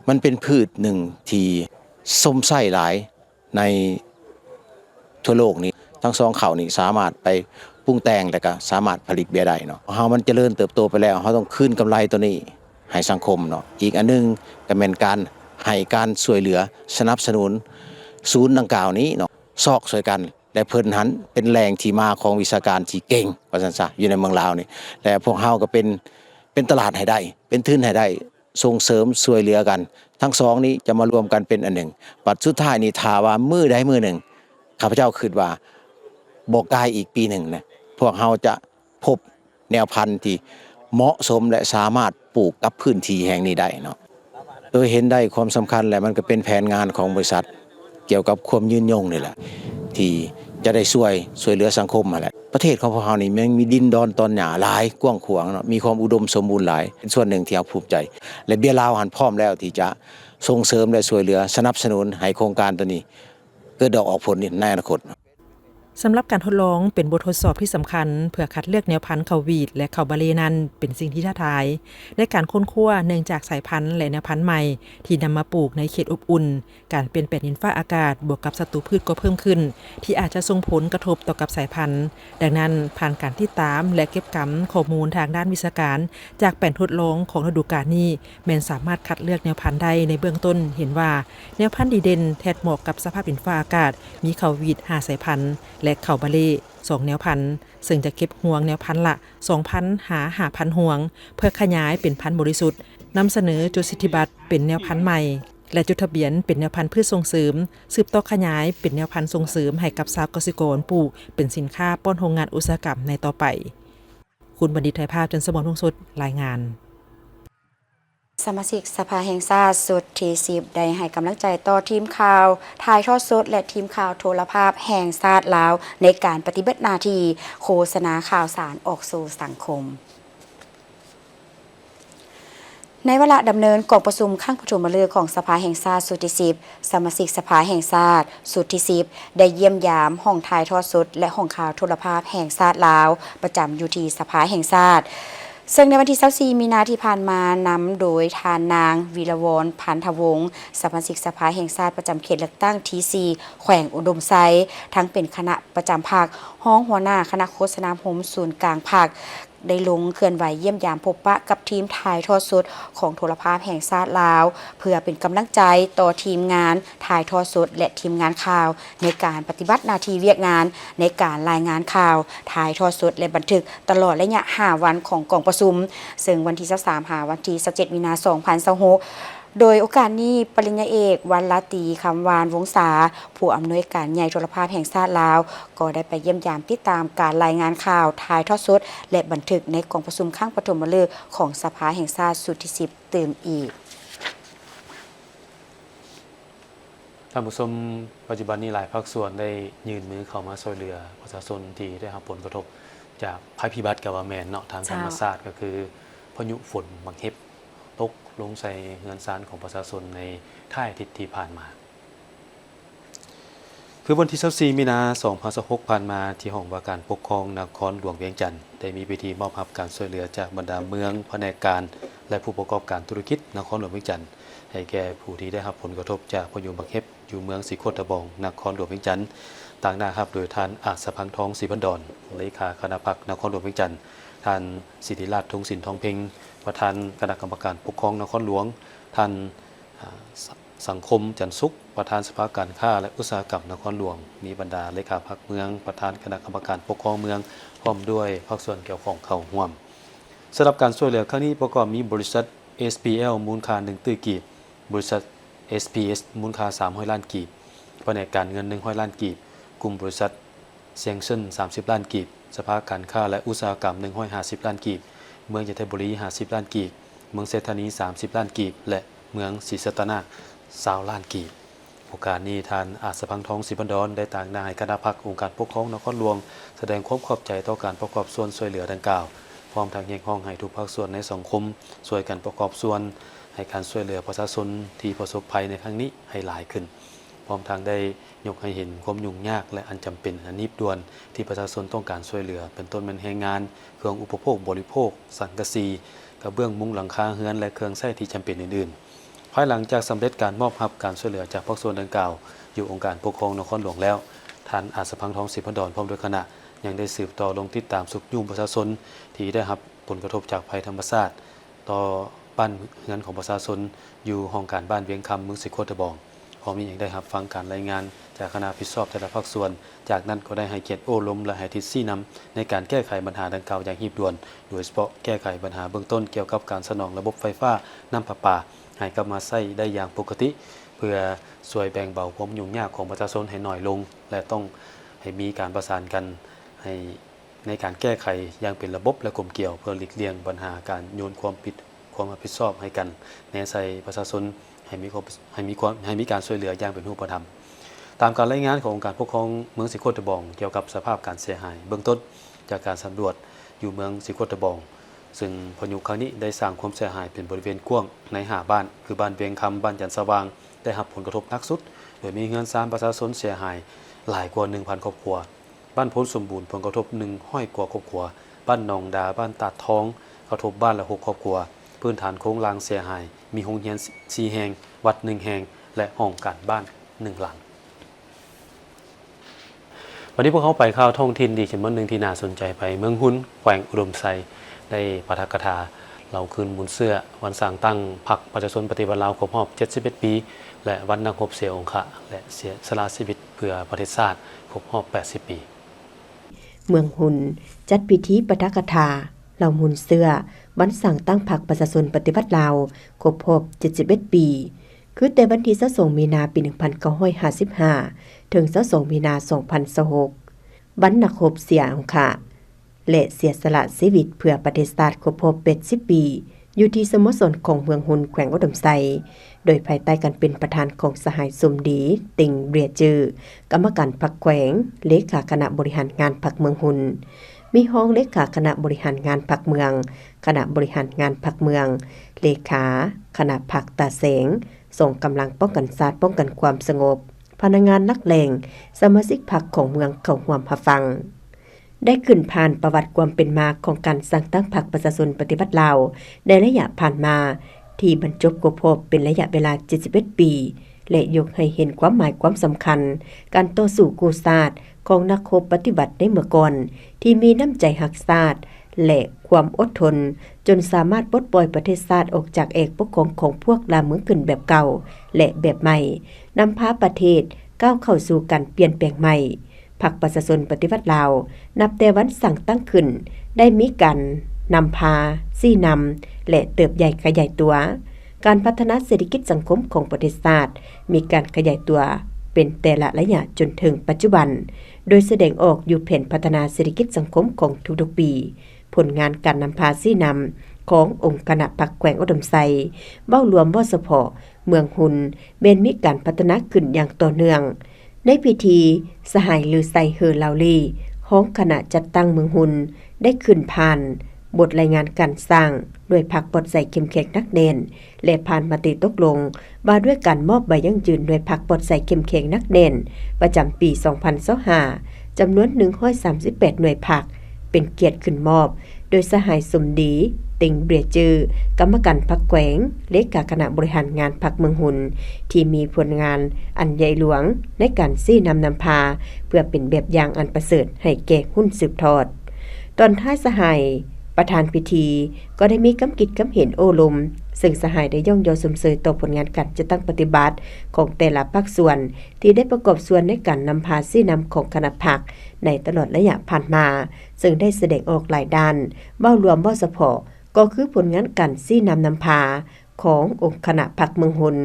มันเป็นพืชหนึ่งที่สมไส้หลายในทั่วโลกนี้ทั้ง2เขานี่สามารถไป ปรุงแต่งแล้วก็สามารถผลิตเบียร์ได้เนาะเฮามันเจริญเติบโตไปแล้วเฮาต้องคืนกำไรตัวนี้ให้สังคมเนาะอีกอันนึงก็เป็นการให้การช่วยเหลือสนับสนุนศูนย์ดังกล่าวนี้เนาะซอกช่วยกันและเพิ่นหันเป็นแรงที่มาของวิชาการที่เก่งว่าซั่นซะอยู่ในเมืองลาวนี่และพวกเฮาก็เป็นตลาดให้ได้เป็นทุนให้ได้ส่งเสริมช่วยเหลือกันทั้งสองนี้จะมารวมกันเป็นอันหนึ่งบัดสุดท้ายนี่ถ้าว่ามื้อใดมื้อหนึ่งข้าพเจ้าคิดว่าบ่ไกลอีกปีหนึ่งนะพวกเฮาจะพบแนวพันธุ์ที่เหมาะสมและสามารถปลูกกับพื้นที่แห่งนี้ได้เนาะโดยเห็นได้ความสำคัญและมันก็เป็นแผนงานของบริษัทเกี่ยวกับความยืนยงนี่แหละที่จะได้ช่วยเหลือสังคมมาแหละประเทศของพวกเรานี่มันมีดินดอนตอนหญ้าหลายกว้างขวางเนาะมีความอุดมสมบูรณ์หลายเป็นส่วนหนึ่งที่เราภูมิใจและเบียร์ลาวหันพร้อมแล้วที่จะส่งเสริมและช่วยเหลือสนับสนุนให้โครงการตัวนี้เกิดดอกออกผลในอนาคต สำหรับการทดลองเป็นบททดสอบที่สำคัญเพื่อคัดเลือกแนวพันธุ์ข้าววีดและข้าวบาเลนั้นเป็นสิ่งที่ท้าทายในการค้นคว้าเนื่องจากสายพันธุ์และแนวพันธุ์ใหม่ที่นำมาปลูกในเขตอบอุ่นการเปลี่ยนแปลงดินฟ้าอากาศบวกกับศัตรูพืชก็เพิ่มขึ้นที่อาจจะส่งผลกระทบต่อกับสายพันธุ์ดังนั้นผ่านการติดตามและเก็บกำข้อมูลทางด้านวิชาการจากแผนทดลองของฤดูกาลนี้แม้นสามารถคัดเลือกแนวพันธุ์ได้ในเบื้องต้นเห็นว่าแนวพันธุ์ดีเด่นแทนเหมาะกับสภาพดินฟ้าอากาศมีข้าววีด5สายพันธุ์และข้าวบาเล2แนวพันธุ์ซึ่งจะเก็บห่วงแนวพันธุ์ละ 2,000 หา 5,000 ห่วงเพื่อขยายเป็นพันธุ์บริสุทธิ์นำเสนอจดสิทธิบัตรเป็นแนวพันธุ์ใหม่และจดทะเบียนเป็นแนวพันธุ์พืชส่งเสริมสืบต่อขยายเป็นแนวพันธุ์ส่งเสริมให้กับชาวเกษตรกรปลูกเป็นสินค้าป้อนโรงงานอุตสาหกรรมในต่อไปคุณบัณฑิตไทยภาพจันทร์สมรวงศ์สดรายงานสมาชิกสภาแห่งชาติสุดที่10ได้ให้กำลังใจต่อทีมข่าวถ่ายทอดสดและทีมข่าวโทรภาพแห่งชาติลาวในการปฏิบัติหน้าที่โฆษณาข่าวสารออกสู่สังคมในเวลาดำเนินกองประชุมข้างประชุมฤกษ์ของสภาแห่งชาติสุดที่10สมาชิกสภาแห่งชาติสุดที่10ได้เยี่ยมยามห้องถ่ายทอดสดและห้องข่าวโทรภาพแห่งชาติลาวประจำอยู่ที่สภาแห่งชาติซึ่งในวันที่24มีนาที่ผ่านมานำโดยทานนางวีรวรรณพันธวงศ์สมาชิกสภาแห่งชาติประจำเขตเลือกตั้งที่4แขวงอุดมไซทั้งเป็นคณะประจำภาคห้องหัวหน้าคณะโฆษณาพมศูนย์กลางภาคได้ลงเคลื่อนไหวเยี่ยมยามพบปะกับทีมถ่ายทอดสดของโทรภาพแห่งชาติลาวเพื่อเป็นกำลังใจต่อทีมงานถ่ายทอดสดและทีมงานข่าวในการปฏิบัติหน้าที่เวียกงานในการรายงานข่าวถ่ายทอดสดและบันทึกตลอดระยะ5วันของกองประชุมซึ่งวันที่23หาวันที่17มีนาคม2026โดยโอกาสนี้ปริญญาเอกวันลาตีคำวานวงศาผู้อำนวยการใหญ่โทรภาพแห่งชาติลาวก็ได้ไปเยี่ยมยามติดตามการรายงานข่าวถ่ายทอดสดและบันทึกในกองประชุมข้างปฐมฤกษ์ของสภาแห่งชาติสุดที่10เติมอีกท่านผู้ชมปัจจุบันนี้หลายภาคส่วนได้ยื่นมือเข้ามาช่วยเหลือประชาชนที่ได้รับผลกระทบจากภัยพิบัติกับว่าแม่นเนาะทางธรรมชาติก็คือพายุฝนบังเห็บตกลงใส่เฮือนซานของประชาชนในท่ายอาทิตย์ที่ผ่านมาคือวันที่24มีนาคม2026ผ่านมาที่ห้องว่าการปกครองนครหลวงเวียงจันทน์ได้มีพิธีมอบรับการช่วยเหลือจากบรรดาเมืองแผนกการและผู้ประกอบการธุรกิจนครหลวงเวียงจันทน์ให้แก่ผู้ที่ได้รับผลกระทบจากพายุบังเห็บอยู่เมืองศรีโคตะบองนครหลวงเวียงจันทน์ต่างหน้าครับโดยท่านอาสพังทองศรีพันดรเลขาคณะพรรคนครหลวงเวียงจันทน์ท่านสิทธิราชทงศิลป์ทองเพ็งประธานคณะกรรมการปกครองนครหลวงท่านสังคมจันทร์สุขประธานสภาการค้าและอุตสาหกรรมนครหลวงมีบรรดาเลขาพรรคเมืองประธานคณะกรรมการปกครองเมืองพร้อมด้วยภาคส่วนเกี่ยวข้องเข้าร่วมสำหรับการช่วยเหลือครั้งนี้ประกอบมีบริษัท SPL มูลค่า1ตื้อกีบบริษัท SPS มูลค่า300ล้านกีบแผนกการเงิน100ล้านกีบกลุ่มบริษัทเซียงเซิน30ล้านกีบสภาการค้าและอุตสาหกรรม150ล้านกีบเมืองจันทบุรี50ล้านกีบเมืองเศรษฐานี30ล้านกีบและเมืองศรีสัตนา20ล้านกีบโอกาสนี้ท่านอาสพังทองศรีพันดรได้ต่างหน้าให้คณะพรรคองค์การปกครองนครหลวงแสดงความขอบใจต่อการประกอบส่วนช่วยเหลือดังกล่าวพร้อมทางเรียกร้องให้ทุกภาคส่วนในสังคมช่วยกันประกอบส่วนให้การช่วยเหลือประชาชนที่ประสบภัยในครั้งนี้ให้หลายขึ้นพร้อมทางได้ยกให้เห็นความยุ่งยากและอันจำเป็นอันรีบด่วนที่ประชาชนต้องการช่วยเหลือเป็นต้นแรงงานเครื่องอุปโภคบริโภคสังกะสีกระเบื้องมุงหลังคาเรือนและเครื่องใช้ที่จำเป็นอื่นๆภายหลังจากสำเร็จการมอบรับการช่วยเหลือจากภาคส่วนดังกล่าวอยู่องค์การปกครองนครหลวงแล้วท่านอาสพังทองศรีพันดรพร้อมด้วยคณะ ยังได้สืบต่อลงติดตามสุขยุ่งประชาชนที่ได้รับผลกระทบจากภัยธรรมชาติต่อบ้านเรือนของประชาชนอยู่ห้องการบ้านเวียงคำเมืองสิโคตะบองพร้อมนี้ยังได้รับฟังการรายงานจากคณะผิดชอบแต่ละภาคส่วนจากนั้นก็ได้ให้เกียรติโอ้ล้มและให้ทิศชี้นำในการแก้ไขปัญหาดังกล่าวอย่างรีบด่วนโดยเฉพาะแก้ไขปัญหาเบื้องต้นเกี่ยวกับการสนองระบบไฟฟ้าน้ำประปาให้กลับมาใช้ได้อย่างปกติเพื่อช่วยแบ่งเบาความยุ่งยากของประชาชนให้น้อยลงและต้องให้มีการประสานกันให้ในการแก้ไขอย่างเป็นระบบและกลมเกลี่ยวเพื่อหลีกเลี่ยงปัญหาการโยนความรับผิดชอบให้กันแนใส่ประชาชนให้มีการช่วยเหลืออย่างเป็นรูปธรรมตามการรายงานขององค์การปกครองเมืองสิโคตะบองเกี่ยวกับสภาพการเสียหายเบื้องต้นจากการสำรวจอยู่เมืองสิโคตะบองซึ่งพายุครั้งนี้ได้สร้างความเสียหายเป็นบริเวณกว้างใน5บ้านคือบ้านเวียงคำบ้านจันทร์สว่างได้รับผลกระทบหนักสุดโดยมีเรือนประชาชนเสียหายหลายกว่า 1,000 ครอบครัวบ้านโพนสมบูรณ์ผลกระทบ100 กว่าครอบครัวบ้านหนองดาบ้านตาดทองกระทบบ้านละ6 ครอบครัวพื้นฐานโครงสร้างเสียหายมีโรงเรียน4 แห่งวัด1 แห่งและห้องการบ้าน1 หลังวันนี้พวกเขาไปข่าวท้องถิ่นดีจำนวนหนึ่งที่น่าสนใจไปเมืองหุ้นแขวงอุดมไซได้ปาฐกถาเราคืนบุญเสื้อวันสร้างตั้งพรรคประชาชนปฏิบัติลาวครบรอบ71 ปีและวันนักรบเสียองค์ะและเสียสละชีวิตเพื่อประเทศชาติครบรอบ80 ปีเมืองหุนจัดพิธีปาฐกถาเหล่าหุนเสื้อวันสั่งตั้งพรรคประชาชนปฏิบัติลาวครบรอบ71 ปีคือแต่วันที่22 มีนาปี 1955 ถึง22 มีนา 2026วันนักรบเสียองค์ะและเสียสละชีวิตเพื่อประเทศชาติครบรอบ80 ปีอยู่ที่สโมสรของเมืองหุนแขวงอุดมไซโดยภายใต้การเป็นประธานของสหายสมดีติงเบรียจือกรรมการพรรคแขวงเลขาคณะบริหารงานพรรคเมืองหุนมีห้องเลขาคณะบริหารงานพรรคเมืองคณะบริหารงานพรรคเมืองเลขาคณะพรรคตาเสงส่งกำลังป้องกันชาติป้องกันความสงบพนักงานนักเลงสมาชิกพรรคของเมืองเข้าร่วมรับฟังได้ขึ้นผ่านประวัติความเป็นมาของการสร้างตั้งพรรคประชาชนปฏิวัติลาวในระยะผ่านมาที่บรรจบครบรอบเป็นระยะเวลา71 ปีและยกให้เห็นความหมายความสำคัญการต่อสู้กู้ชาติของนักรบปฏิบัติในเมื่อก่อนที่มีน้ำใจรักชาติและความอดทนจนสามารถปลดปล่อยประเทศชาติออกจากเอกปกครองของพวกลาเมืองขึ้นแบบเก่าและแบบใหม่นำพาประเทศก้าวเข้าสู่การเปลี่ยนแปลงใหม่พรรคประชาชนปฏิวัติลาวนับแต่วันสั่งตั้งขึ้นได้มีการนำพาซี่นำและเติบใหญ่ขยายตัวการพัฒนาเศรษฐกิจสังคมของประเทศชาติมีการขยายตัวเป็นแต่ละระยะจนถึงปัจจุบันโดยแสดงออกอยู่แผนพัฒนาเศรษฐกิจสังคมของทุกๆปีผลงานการนำพาซี่นำขององค์คณะพรรคแขวงอุดมไซเบ้ารวมวสพเมืองหุนเบนมีการพัฒนาขึ้นอย่างต่อเนื่องในพิธีสหายลือไซเฮอลาวลีห้องคณะจัดตั้งเมืองหุนได้ขึ้นผ่านบทรายงานการสร้างด้วยพรรคปลดใส่เข้มแข็งนักแน่นและผ่านมติตกลงว่าด้วยการมอบใบยั่งยืนด้วยพรรคปลดใส่เข้มแข็งนักแน่นประจำปี 2025 จำนวน 138 หน่วยพรรคเป็นเกียรติขึ้นมอบโดยสหายสมดีติงเบรียจือกรรมการพรรคแขวงเลขาคณะบริหารงานพรรคเมืองหุนที่มีผลงานอันใหญ่หลวงในการซี่นำพาเพื่อเป็นแบบอย่างอันประเสริฐให้แก่หุ้นสืบทอดตอนท้ายสหายประธานพิธีก็ได้มีคำกิจคำเห็นโอลมซึ่งสหายได้ย่องยอสมเสยต่อผลงานการจัดตั้งปฏิบัติของแต่ละภาคส่วนที่ได้ประกอบส่วนในการนำพาซี่นำของคณะพรรคในตลอดระยะผ่านมาซึ่งได้แสดงออกหลายด้านเบ้ารวมเฉพาะก็คือผลงานการซี่นำพาขององค์คณะพรรคเมืองหุน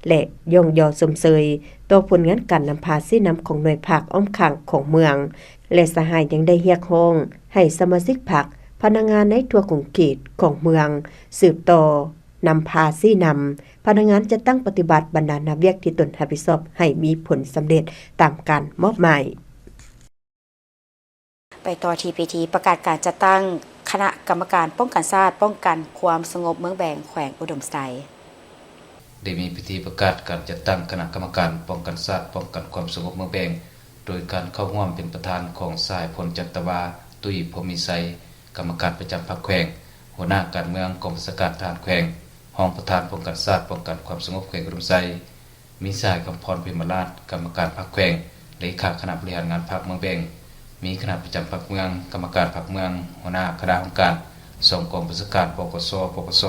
และย่องยอสมเสยต่อผลงานการนำพาซี่นำของหน่วยพรรคอ้อมข้างของเมืองและสหายยังได้เรียกร้องให้สมาชิกพรรคพนักงานในทั่วกรุงเขตของเมืองสืบต่อนำพาซี่นำพนักงานจะตั้งปฏิบัติบรรดานักเวียกที่ตนรับผิดชอบให้มีผลสำเร็จตามการมอบหมายไปต่อที่พิธีประกาศการจัดตั้งคณะกรรมการป้องกันชาติป้องกันความสงบเมืองแบงแขวงอุดมไซได้มีพิธีประกาศการจัดตั้งคณะกรรมการป้องกันชาติป้องกันความสงบเมืองแบงโดยการเข้าร่วมเป็นประธานของสายพลจันตวาตุยพรหมิไซกรรมการประจำพรรคแขวงหัวหน้าการเมืองกองบัญชาการทหารแขวงห้องประธานป้องกันชาติป้องกันความสงบแขวงอุดมไซมีสายกำพรเพ็ญมาลาศกรรมการพรรคแขวงเลขาคณะบริหารงานพรรคเมืองแบง มีคณะประจำพรรคเมืองกรรมการพรรคเมืองหัวหน้าคณะกรรมการส่งกองประชาการปกส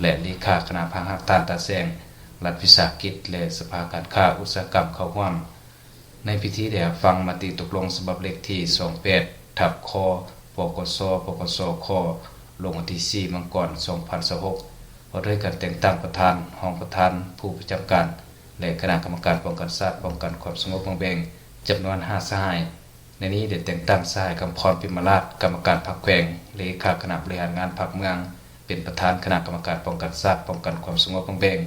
และเลขาคณะพังหักทานตาแซงรัฐวิสาหกิจและสภาการค้าอุตสาหกรรมเข้าร่วมในพิธีได้ฟังมติตกลงฉบับเลขที่28ทับคปกสคลงวันที่4มังกร2026ว่าด้วยการแต่งตั้งประธานรองประธานผู้ประจำการและคณะกรรมการป้องกันชาติป้องกันความสงบเมืองแบงจำนวน5สหายในนี้ได้แต่งตั้งสหายกำพรปิมราชกรรมการพรรคแขวงเลขาคณะบริหารงานพรรคเมืองเป็นประธานคณะกรรมการป้องกันชาติป้องกันความสงบเมืองแบง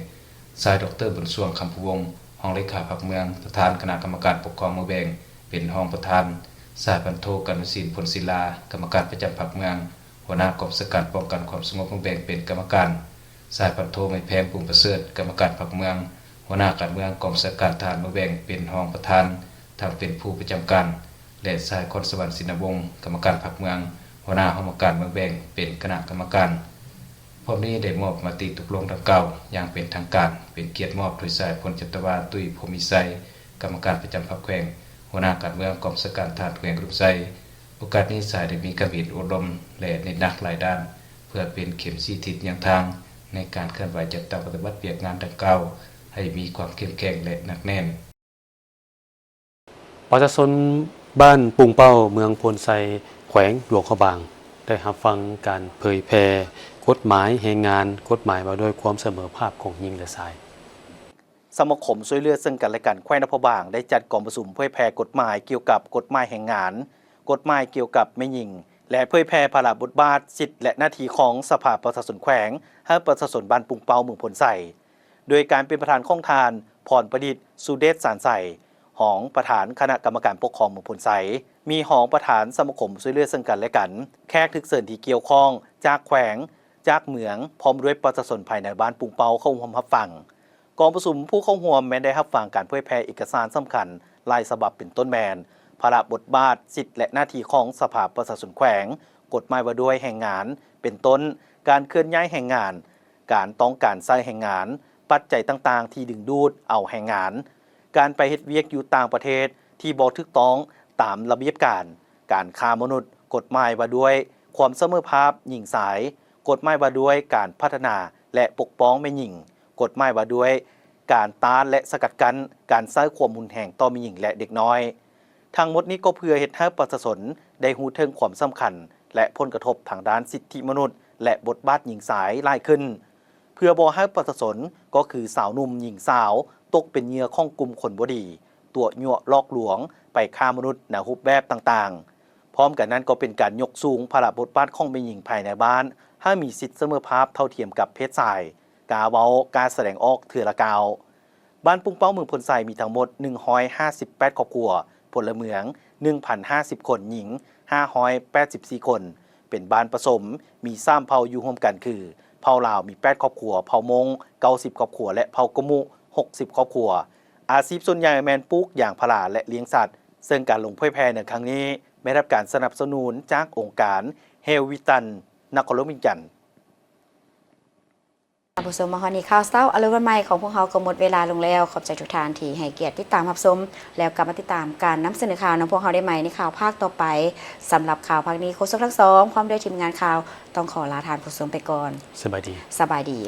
สายดร.บุญสวงคำพูวงศ์รองเลขาพรรคเมืองประธานคณะกรรมการปกครองเมืองแบงเป็นรองประธานสายพันโทกนุศิลป์พลศิลากรรมการประจำพรรคเมืองหัวหน้ากองสกัดป้องกันความสงบเมืองแบงเป็นกรรมการสายพันโทไม่แพงภูมิประเสริฐกรรมการพรรคเมืองหัวหน้าการเมืองกองสกัดทหารเมืองแบงเป็นรองประธานทำเป็นผู้ประจำการและสายคนสวรรค์ศินวงศ์กรรมการพรรคเมืองหัวหน้าห้องการเมืองแบงเป็นคณะกรรมการพร้อมนี้ได้มอบมติตกลงดังกล่าวอย่างเป็นทางการเป็นเกียรติมอบโดยสายพลจัตวาตุยพรหมิไสกรรมการประจำพรรคแขวงหัวหน้าการเมืองกองสกัดทหารแขวงรูปไสโอกาสนี้สายได้มีการบิดอบรมและเน้นหนักหลายด้านเพื่อเป็นเข็มชี้ทิศยังทางในการเคลื่อนไหวจัดตั้งปฏิบัติเปียกงานดังกล่าวให้มีความเข้มแข็งและหนักแน่นประชาชนบ้านปุงเป้าเมืองพลไซแขวงหลวงเขาบางได้รับฟังการเผยแพร่กฎหมายแรงงานกฎหมายมาด้วยความเสมอภาคของหญิงและชายสมาคมช่วยเหลือซึ่งกันและกันแขวงนครบางได้จัดกองประชุมเผยแพร่กฎหมายเกี่ยวกับกฎหมายแรงงานกฎหมายเกี่ยวกับแม่หญิงและเผยแพร่พระราชบทบาทสิทธิและหน้าที่ของสภาประชาชนแขวงให้ประชาชนบ้านปุงเป้าเมืองพลไซโดยการเป็นประธานของทานพรประดิษฐ์สุเดชสารใสหองประธานคณะกรรมการปกครองเมืองพลไซมีหองประธานสมาคมช่วยเหลือซึ่งกันและกันแขกทึกเสินที่เกี่ยวข้องจากแขวงจากเมืองพร้อมด้วยประชาชนภายในบ้านปุงเป้าเข้าร่วมรับฟังกองประชุมผู้เข้าร่วมแม้ได้รับฟังการเผยแพร่เอกสารสำคัญลายฉบับเป็นต้นแมนพระราชบทบาทสิทธิและหน้าที่ของสภาประชาชนแขวงกฎหมายว่าด้วยแรงงานเป็นต้นการเคลื่อนย้ายแรงงานการต้องการใช้แรงงานปัจจัยต่างๆที่ดึงดูดเอาแรงงานการไปเฮ็ดเวียกอยู่ต่างประเทศที่บ่ถูกต้องตามระเบียบการค้ามนุษย์กฎหมายว่าด้วยความเสมอภาคหญิงชายกฎหมายว่าด้วยการพัฒนาและปกป้องแม่หญิงกฎหมายว่าด้วยการต้านและสกัดกั้นการใช้ความรุนแรงต่อแม่หญิงและเด็กน้อยทั้งหมดนี้ก็เพื่อเฮ็ดให้ประชาชนได้รู้ถึงความสำคัญและผลกระทบทางด้านสิทธิมนุษย์และบทบาทหญิงชายหลายขึ้นเพื่อบ่ให้ประชาชนก็คือสาวหนุ่มหญิงสาวตกเป็นเหยื่อของกลุ่มคนบ่ดีตัวยั่วลอกลวงไปฆ่ามนุษย์ในรูปแบบต่างๆพร้อมกันนั้นก็เป็นการยกสูงพระบทบาทของแม่หญิงภายในบ้านให้มีสิทธิเสมอภาคเท่าเทียมกับเพศชายกาเว้าการแสดงออกเทื่อละกาวบ้านปุงเป้าเมืองพลไซมีทั้งหมด158ครอบครัวพลเมือง 1,050 คนหญิง584คนเป็นบ้านผสมมี3เผ่าอยู่ร่วมกันคือเผ่าลาวมี8ครอบครัวเผ่ามง90ครอบครัวและเผ่ากะมุ60ครอบครัวอาชีพส่วนใหญ่แม่นปลูกอย่างพาราและเลี้ยงสัตว์ซึ่งการลงเผยแพร่ในครั้งนี้ได้รับการสนับสนุนจากองค์การเฮลวิตันนครหลวงเวียงจันทน์ผู้ชมมาฮอนี้ข่าวเช้าอรุณวันใหม่ของพวกเราก็หมดเวลาลงแล้วขอบใจทุกท่านที่ให้เกียรติติดตามรับชมแล้วกลับมาติดตามการนำเสนอข่าวของพวกเราได้ใหม่ในข่าวภาคต่อไปสำหรับข่าวภาคนี้โฆษกทั้งสองพร้อมด้วยทีมงานข่าวต้องขอลาทานผู้ชมไปก่อนสบายดีสบายดี